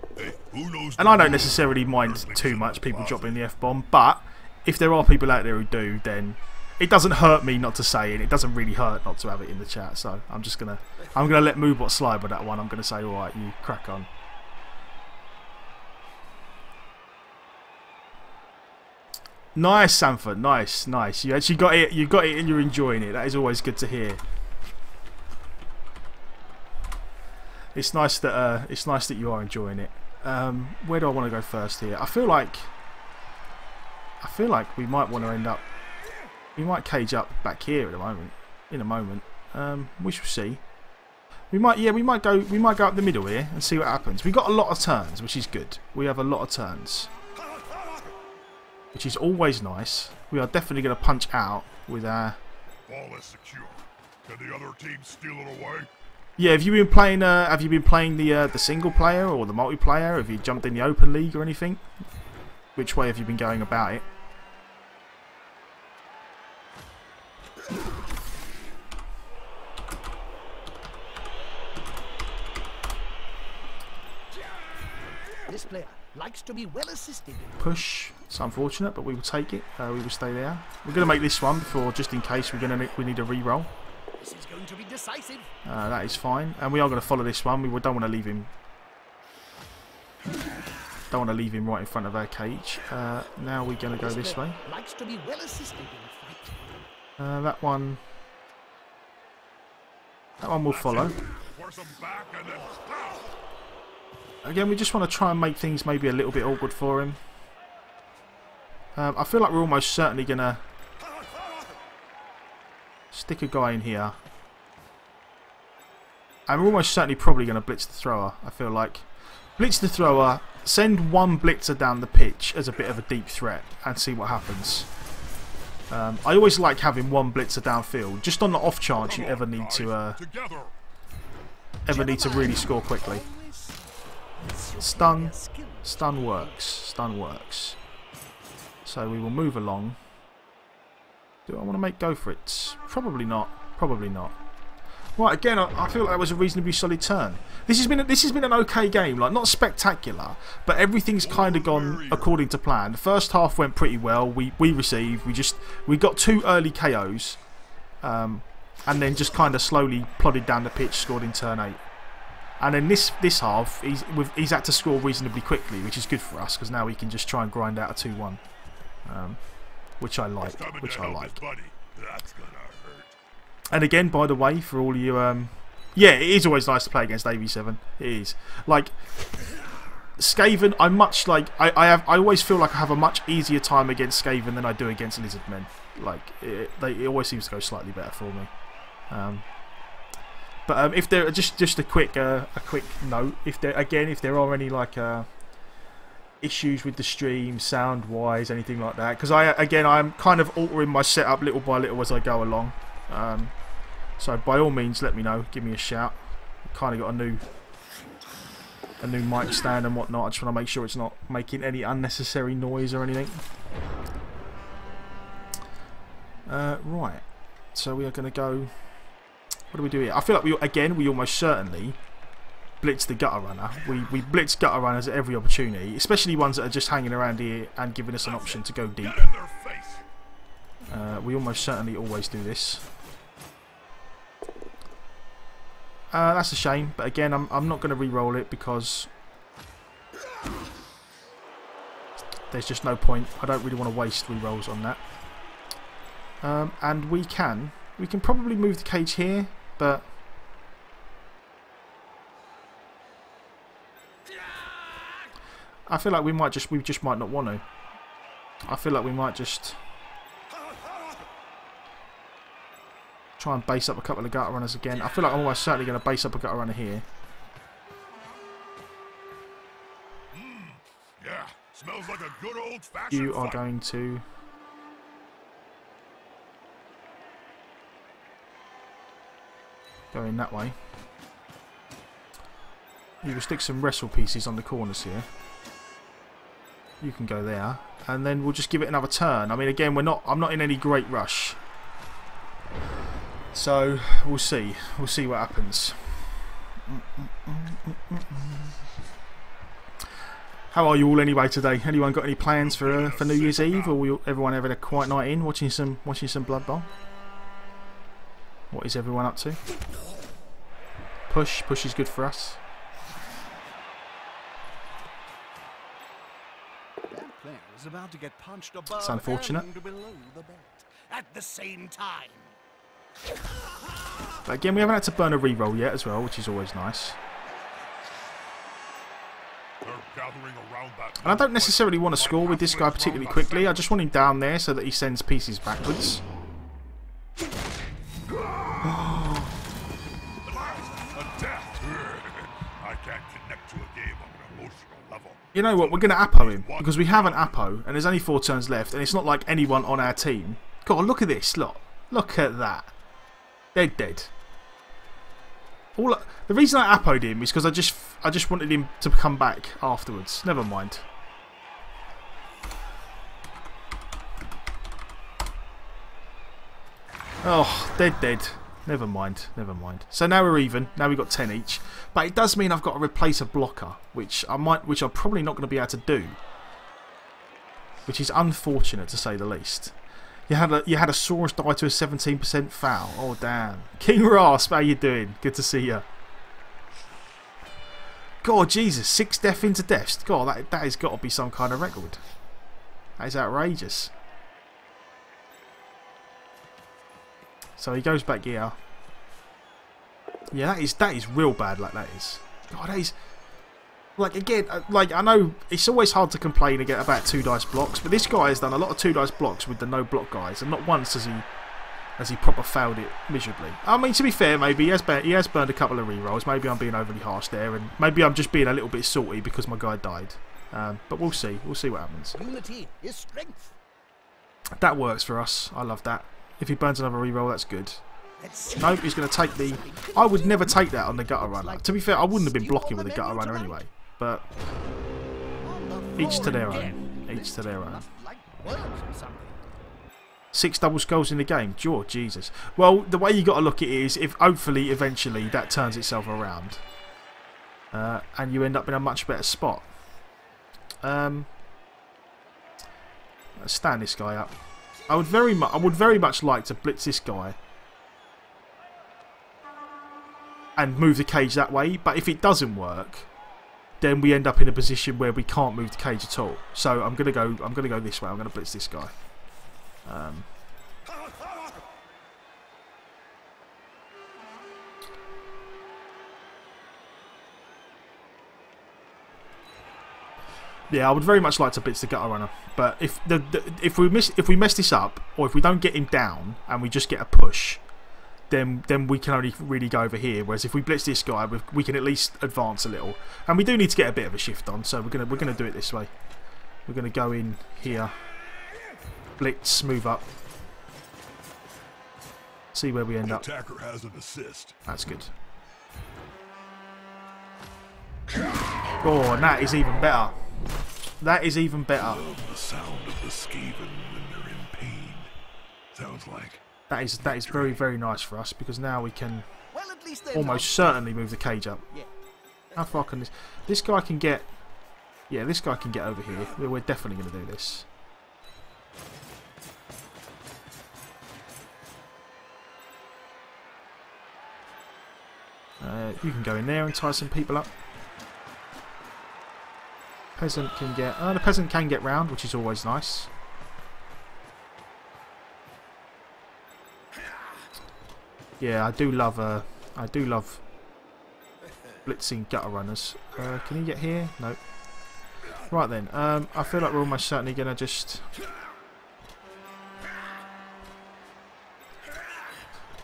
I don't necessarily mind too much people dropping the F-bomb, but if there are people out there who do, then it doesn't hurt me not to say it. It doesn't really hurt not to have it in the chat. So I'm gonna let Moobot slide with that one. I'm gonna say, all right, you crack on. Nice, Sanford. Nice, nice. You actually got it. You got it, and you're enjoying it. That is always good to hear. It's nice that you are enjoying it. Where do I want to go first here? I feel like we might want to end up. We might cage up back here at the moment. In a moment, we shall see. We might go up the middle here and see what happens. We got a lot of turns, which is good. We have a lot of turns, which is always nice. We are definitely going to punch out with our. Ball is secure. Can the other team steal it away? Yeah, have you been playing the single player or the multiplayer? Have you jumped in the open league or anything? Which way have you been going about it? This player likes to be well assisted. Push. It's unfortunate, but we will take it. We will stay there. We're going to make this one before, just in case we need a re-roll. This is going to be decisive. That is fine, and we are going to follow this one. We don't want to leave him. Don't want to leave him right in front of our cage. Now we're going to go this way. Likes to be well assisted in a fight. That one will follow. Again, we just want to try and make things maybe a little bit awkward for him. I feel like we're almost certainly going to Stick a guy in here. And we're almost certainly probably going to blitz the thrower, I feel like. Blitz the thrower, send one blitzer down the pitch as a bit of a deep threat and see what happens. I always like having one blitzer downfield, just on the off chance you ever need to really score quickly. Stun works. So we will move along. Do I want to make go for it? Probably not. Right, again, I feel like that was a reasonably solid turn. This has been an okay game, like not spectacular, but everything's kind of gone according to plan. The first half went pretty well. We got 2 early KOs, and then just kind of slowly plodded down the pitch, scored in turn 8. And then this half, he's had to score reasonably quickly, which is good for us because now we can just try and grind out a 2-1, which I like. And again, by the way, for all you, yeah, it is always nice to play against AV7. It is. Like Skaven, I always feel like I have a much easier time against Skaven than I do against Lizardmen. Like it always seems to go slightly better for me. But if there just a quick note, if there are any like issues with the stream, sound wise, anything like that, because I'm kind of altering my setup little by little as I go along. So by all means, let me know. Give me a shout. Kind of got a new mic stand and whatnot. I just want to make sure it's not making any unnecessary noise or anything. Right. So we are going to go. What do we do here? I feel like we almost certainly blitz the gutter runner. We blitz gutter runners at every opportunity, especially ones that are just hanging around here and giving us an option to go deep. We almost certainly always do this. That's a shame, but again, I'm not going to re-roll it because there's just no point. I don't really want to waste re-rolls on that. And we can probably move the cage here, but I feel like we just might not want to. I feel like we might just try and base up a couple of gutter runners again. I feel like I'm almost certainly going to base up a gutter runner here. Yeah, smells like a good old-fashioned You are going to go in that way. You will stick some wrestle pieces on the corners here. You can go there, and then we'll just give it another turn. I mean, again, I'm not in any great rush. So we'll see. We'll see what happens. How are you all anyway today? Anyone got any plans for New Year's Eve, or will everyone having a quiet night in, watching some Blood Bowl? What is everyone up to? Push is good for us. That player is about to get punched above It's unfortunate. and below the belt at the same time. But again, we haven't had to burn a reroll yet as well, which is always nice. And I don't necessarily want to score with this guy particularly quickly. I just want him down there so that he sends pieces backwards. You know what? We're going to Appo him because we have an Appo and there's only 4 turns left, and it's not like anyone on our team. God, look at this! Look at that! They're dead. The reason I Appo'd him is because I just wanted him to come back afterwards. Never mind. Oh, they're dead. Never mind. So now we're even. Now we've got 10 each. But it does mean I've got to replace a blocker, which I'm probably not going to be able to do. Which is unfortunate to say the least. You had a Saurus die to a 17% foul. Oh damn. King Rasp, how you doing? Good to see you. God, Jesus, 6 death into deaths. God, that has got to be some kind of record. That is outrageous. So he goes back here. Yeah, that is real bad. Like that is. God, that is. Like again, like I know it's always hard to complain about 2 dice blocks, but this guy has done a lot of 2 dice blocks with the no block guys, and not once has he as he proper failed it miserably. I mean, to be fair, maybe he has burned a couple of rerolls. Maybe I'm being overly harsh there, and maybe I'm just being a little bit salty because my guy died. But we'll see. We'll see what happens. Unity is strength. That works for us. I love that. If he burns another reroll, that's good. Nope, he's going to take the... I would never take that on the gutter runner. To be fair, I wouldn't have been blocking with the gutter runner anyway. But each to their own. Each to their own. 6 double skulls in the game. Sure, Jesus. Well, the way you got to look at it is, if hopefully, eventually, that turns itself around, and you end up in a much better spot. Let's stand this guy up. I would very much like to blitz this guy and move the cage that way. But if it doesn't work, then we end up in a position where we can't move the cage at all. So I'm gonna go this way. I'm gonna blitz this guy. Yeah, I would very much like to blitz the gutter runner, but if we mess this up, or if we don't get him down and we just get a push, then we can only really go over here. Whereas if we blitz this guy, we can at least advance a little, and we do need to get a bit of a shift on. So we're gonna do it this way. We're gonna go in here, blitz, move up, see where we end up. Attacker has an assist. That's good. Oh, and that is even better. That is even better. Love the sound of the Skaven when they're in pain. Sounds like. That is very, very nice for us, because now we can Well, at least almost certainly move the cage up. Yeah. How far can this guy can get? Yeah, this guy can get over here. We're definitely going to do this. You can go in there and tie some people up. Peasant can get... the peasant can get round, which is always nice. Yeah, I do love blitzing gutter runners. Can he get here? Nope. Right then, I feel like we're almost certainly going to just...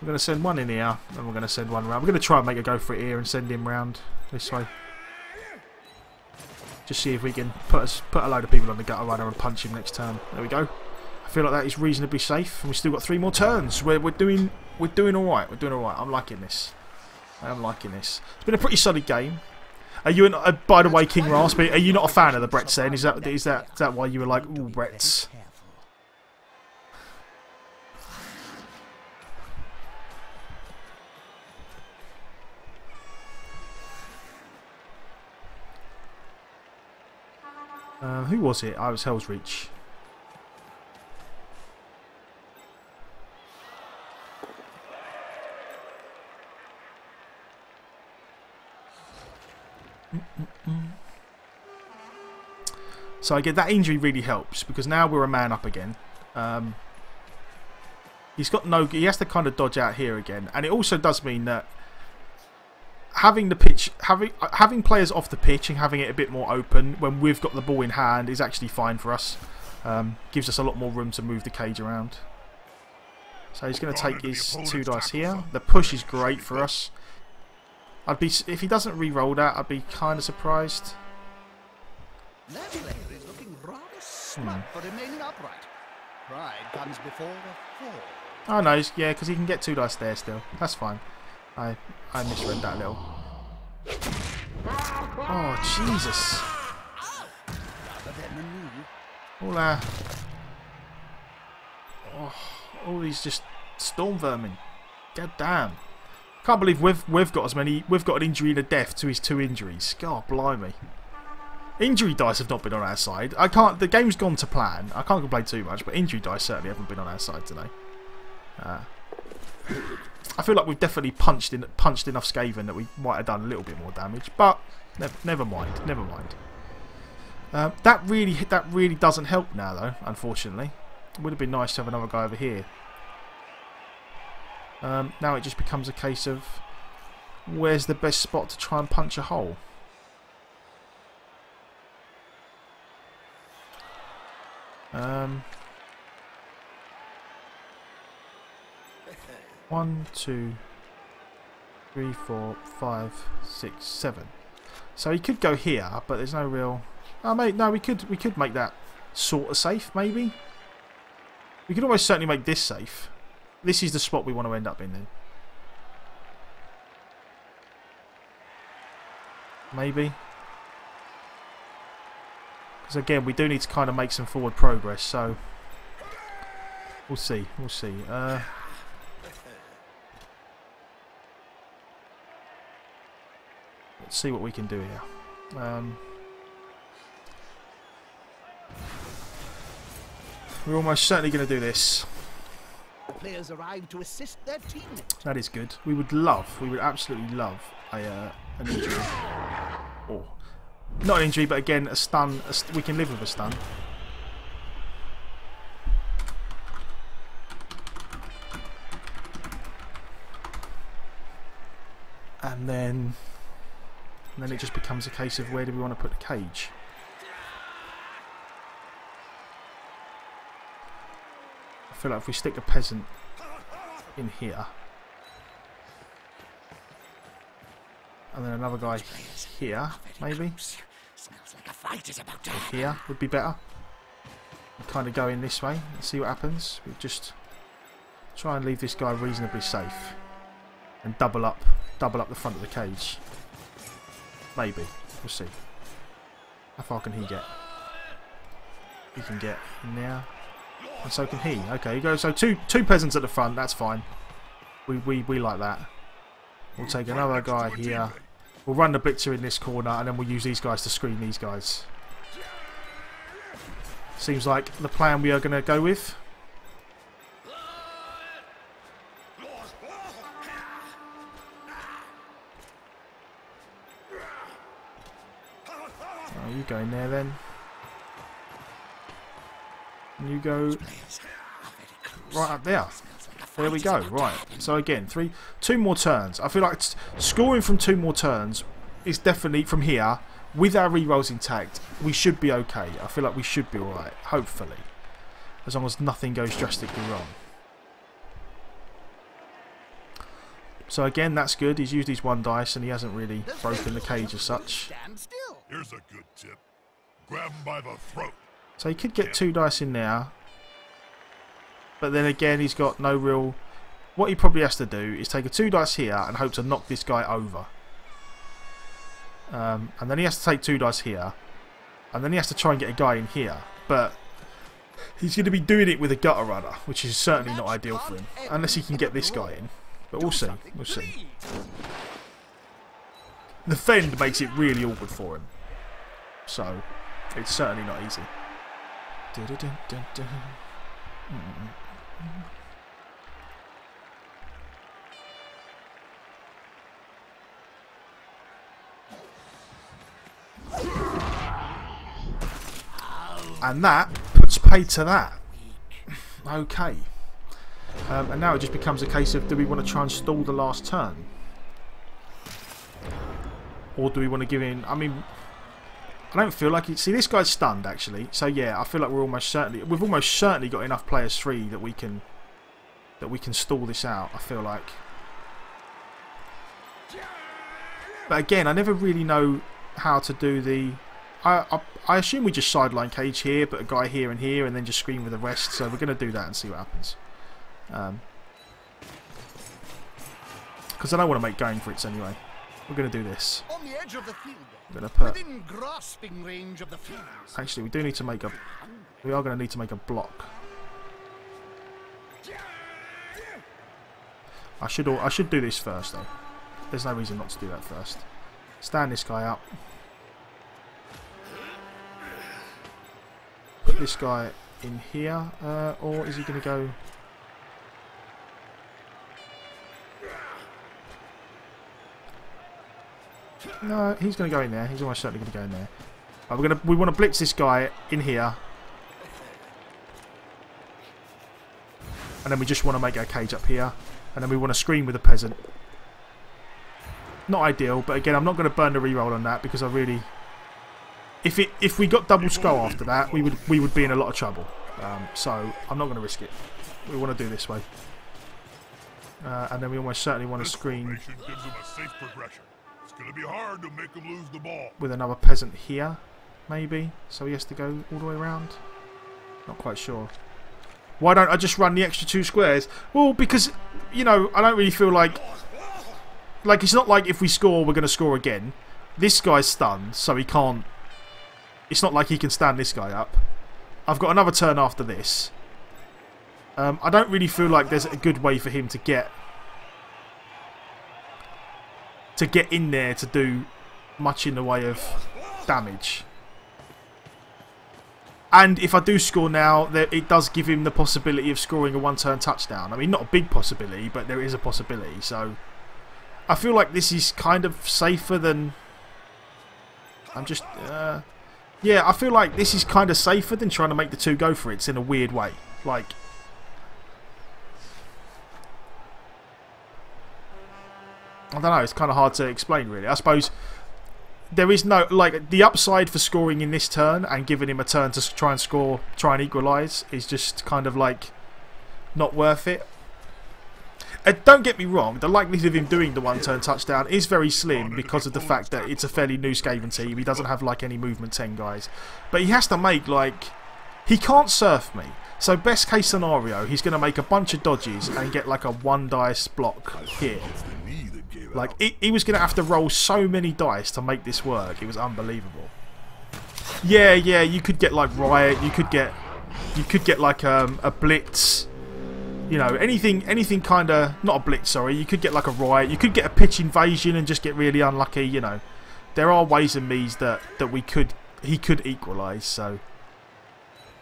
We're going to send one in here, and we're going to send one round. We're going to try and make a go for it here and send him round this way. Just see if we can put a load of people on the gutter runner and punch him next turn. There we go. I feel like that is reasonably safe, and we've still got 3 more turns. We're doing all right. We're doing all right. I'm liking this. I am liking this. It's been a pretty solid game. Are you? By the way, King Rasp, are you not a fan of the Bretts? Then is that why you were like, ooh, Bretts? Who was it? I was Hell's Reach. So I get that injury really helps, because now we're a man up again. He has to kind of dodge out here again, and it also does mean that having the pitch, having players off the pitch and having it a bit more open when we've got the ball in hand is actually fine for us. Gives us a lot more room to move the cage around. So he's going to take his 2 dice here. The push is great for us. If he doesn't re-roll that, I'd be kind of surprised. That player is looking rather smart for remaining upright. Pride comes before a fall. Oh no, yeah, because he can get 2 dice there still. That's fine. I misread that a little. Oh, Jesus. All these just storm vermin. God damn. Can't believe we've got an injury and a death to his 2 injuries. God blimey. Injury dice have not been on our side. The game's gone to plan. I can't complain too much, but injury dice certainly haven't been on our side today. I feel like we've definitely punched enough Skaven that we might have done a little bit more damage, but never mind. Never mind. That really doesn't help now, though. Unfortunately, it would have been nice to have another guy over here. Now it just becomes a case of where's the best spot to try and punch a hole. 1, 2, 3, 4, 5, 6, 7. So he could go here, but there's no real. Oh, mate, no, we could make that sort of safe, maybe. We could almost certainly make this safe. This is the spot we want to end up in then. Maybe. Because again, we do need to kind of make some forward progress, so we'll see. We'll see. Let's see what we can do here. We're almost certainly going to do this. Players arrive to assist their teammates. That is good. We would absolutely love an injury. Or not an injury, but again, a stun. We can live with a stun. And then it just becomes a case of where do we want to put the cage. I feel like if we stick a peasant in here, and then another guy here, maybe. Here would be better. We'll kind of go in this way and see what happens. We just try and leave this guy reasonably safe, and double up the front of the cage. Maybe. We'll see. How far can he get? He can get in there. And so can he. Okay, you go. So two peasants at the front. That's fine. We like that. We'll take another guy here. We'll run the blitzer in this corner, and then we'll use these guys to screen these guys. Seems like the plan we are going to go with. Oh, you go in there then. And you go right up there. There we go. Right. So again, two more turns. I feel like scoring from 2 more turns is definitely from here. With our rerolls intact, we should be okay. I feel like we should be alright. Hopefully. As long as nothing goes drastically wrong. So again, that's good. He's used his 1 dice and he hasn't really broken the cage as such. Here's a good tip. Grab him by the throat. So he could get 2 dice in there. But then again, he's got no real... What he probably has to do is take a 2 dice here and hope to knock this guy over. And then he has to take 2 dice here. And then he has to try and get a guy in here. But he's going to be doing it with a gutter runner, which is certainly not ideal for him. Unless he can get this guy in. But we'll see. We'll see. The fend makes it really awkward for him. So, it's certainly not easy. And that puts pay to that. Okay. And now it just becomes a case of, do we want to try and stall the last turn? Or do we want to give in... I mean, I don't feel like it... See, this guy's stunned, actually. So, yeah, I feel like we've almost certainly got enough players free that we can stall this out, I feel like. But again, I never really know how to do the... I assume we just sideline cage here, put a guy here, and then just screen with the rest. So we're going to do that and see what happens. Because I don't want to make going for it anyway. We're going to do this. On the edge of the field, I'm going to put... within grasping range of the field. Actually, we do need to make a... We are going to need to make a block. I should do this first, though. There's no reason not to do that first. Stand this guy up. Put this guy in here. Or is he going to go... No, he's going to go in there. He's almost certainly going to go in there. Right, we want to blitz this guy in here. And then we just want to make our cage up here. And then we want to screen with a peasant. Not ideal, but again, I'm not going to burn the reroll on that because I really... If we got double skull after that, we would be in a lot of trouble. So I'm not going to risk it. We want to do this way. And then we almost certainly want to This screen formation gives him a safe progression. It's going to be hard to make him lose the ball. with another peasant here, maybe. So he has to go all the way around. Not quite sure. Why don't I just run the extra 2 squares? Well, because, you know, I don't really feel like... Like, it's not like if we score, we're going to score again. This guy's stunned, so he can't... It's not like he can stand this guy up. I've got another turn after this. I don't really feel like there's a good way for him to get in there to do much in the way of damage. And if I do score now, it does give him the possibility of scoring a 1-turn touchdown. I mean, not a big possibility, but there is a possibility. So I feel like this is kind of safer than... yeah, I feel like this is kind of safer than trying to make the 2 go for it in a weird way. Like... I don't know, it's kind of hard to explain really. I suppose there is no... Like, the upside for scoring in this turn and giving him a turn to try and score, try and equalise, is just kind of like not worth it. Don't get me wrong, the likelihood of him doing the 1-turn touchdown is very slim because of the fact that it's a fairly new Skaven team. He doesn't have like any movement 10 guys. But he has to make like... He can't surf me. So best case scenario, he's going to make a bunch of dodges and get like a 1 dice block here. Like, he was going to have to roll so many dice to make this work. It was unbelievable. Yeah, you could get like Riot. You could get like a Blitz. You know, anything kind of... Not a Blitz, sorry. You could get like a Riot. You could get a Pitch Invasion and just get really unlucky, you know. There are ways and means that he could equalise, so...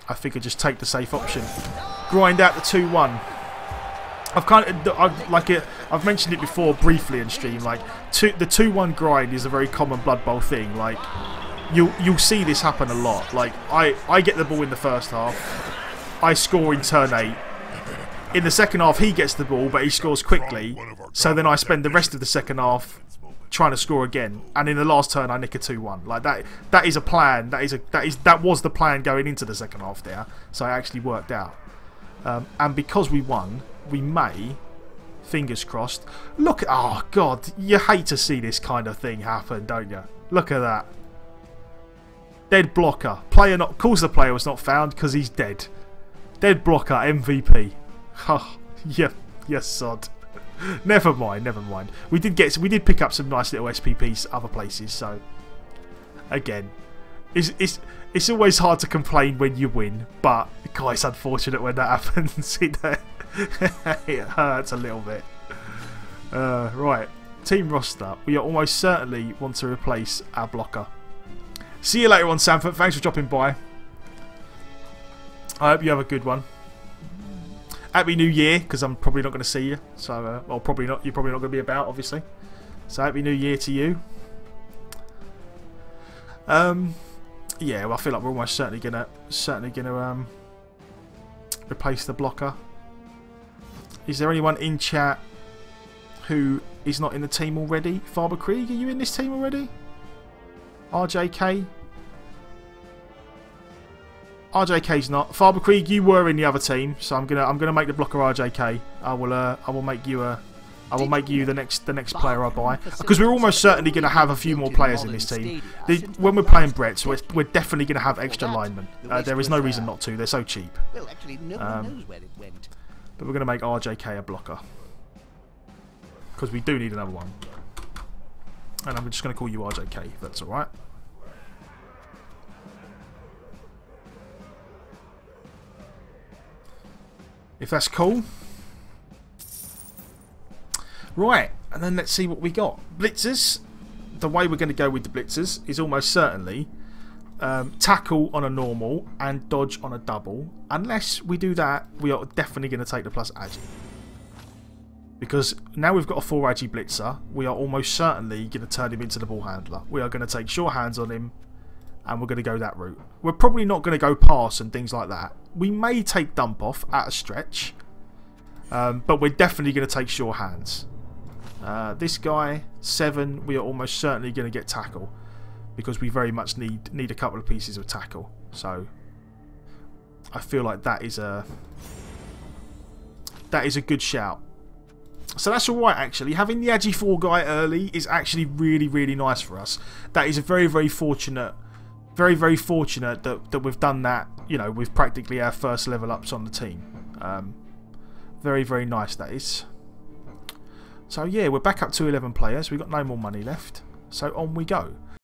I figure just take the safe option. Grind out the 2-1. I've mentioned it before briefly in stream. Like the 2-1 grind is a very common Blood Bowl thing. Like you'll see this happen a lot. Like I get the ball in the first half, I score in turn 8. In the second half, he gets the ball, but he scores quickly. So then I spend the rest of the second half trying to score again, and in the last turn I nick a 2-1. Like that is a plan. That was the plan going into the second half there. So it actually worked out. And because we won, we may, fingers crossed, look at... Oh, God, you hate to see this kind of thing happen, don't you? Look at that. Dead blocker. Player not... Of course the player was not found because he's dead. Dead blocker, MVP. Oh, yeah, yes, sod. Never mind. We did pick up some nice little SPPs other places, so... Again, it's always hard to complain when you win, but God, it's unfortunate when that happens. It hurts a little bit. Right, team roster. We almost certainly want to replace our blocker. See you later on, Sanford. Thanks for dropping by. I hope you have a good one. Happy New Year, because I'm probably not going to see you. So, well, probably not. You're probably not going to be about, obviously. So, Happy New Year to you. Yeah, well, I feel like we're almost certainly gonna replace the blocker. Is there anyone in chat who is not in the team already? Faber Krieg, are you in this team already? RJK? RJK's not. Faber Krieg, you were in the other team, so I'm gonna make the blocker RJK. I will make you the next player I buy, because we're almost certainly going to have a few more players in this team. When we're playing Brets, we're definitely going to have extra linemen. There is no reason not to. They're so cheap. Well, actually, no one knows where it went. But we're going to make RJK a blocker, because we do need another one. And I'm just going to call you RJK, if that's alright. If that's cool. Right, and then let's see what we got. Blitzers. The way we're going to go with the blitzers is almost certainly tackle on a normal and dodge on a double. Unless we do that, we are definitely going to take the plus agi. Because now we've got a 4 agi blitzer, we are almost certainly going to turn him into the ball handler. We are going to take sure hands on him, and we're going to go that route. We're probably not going to go pass and things like that. We may take dump off at a stretch, but we're definitely going to take sure hands. This guy, 7, we are almost certainly going to get tackle, because we very much need a couple of pieces of tackle. So I feel like that is a good shout. So that's alright actually. Having the Agi 4 guy early is actually really, really nice for us. That is a very, very fortunate that we've done that, you know, with practically our first level ups on the team. Very, very nice that is. So yeah, we're back up to 11 players. We've got no more money left. So on we go.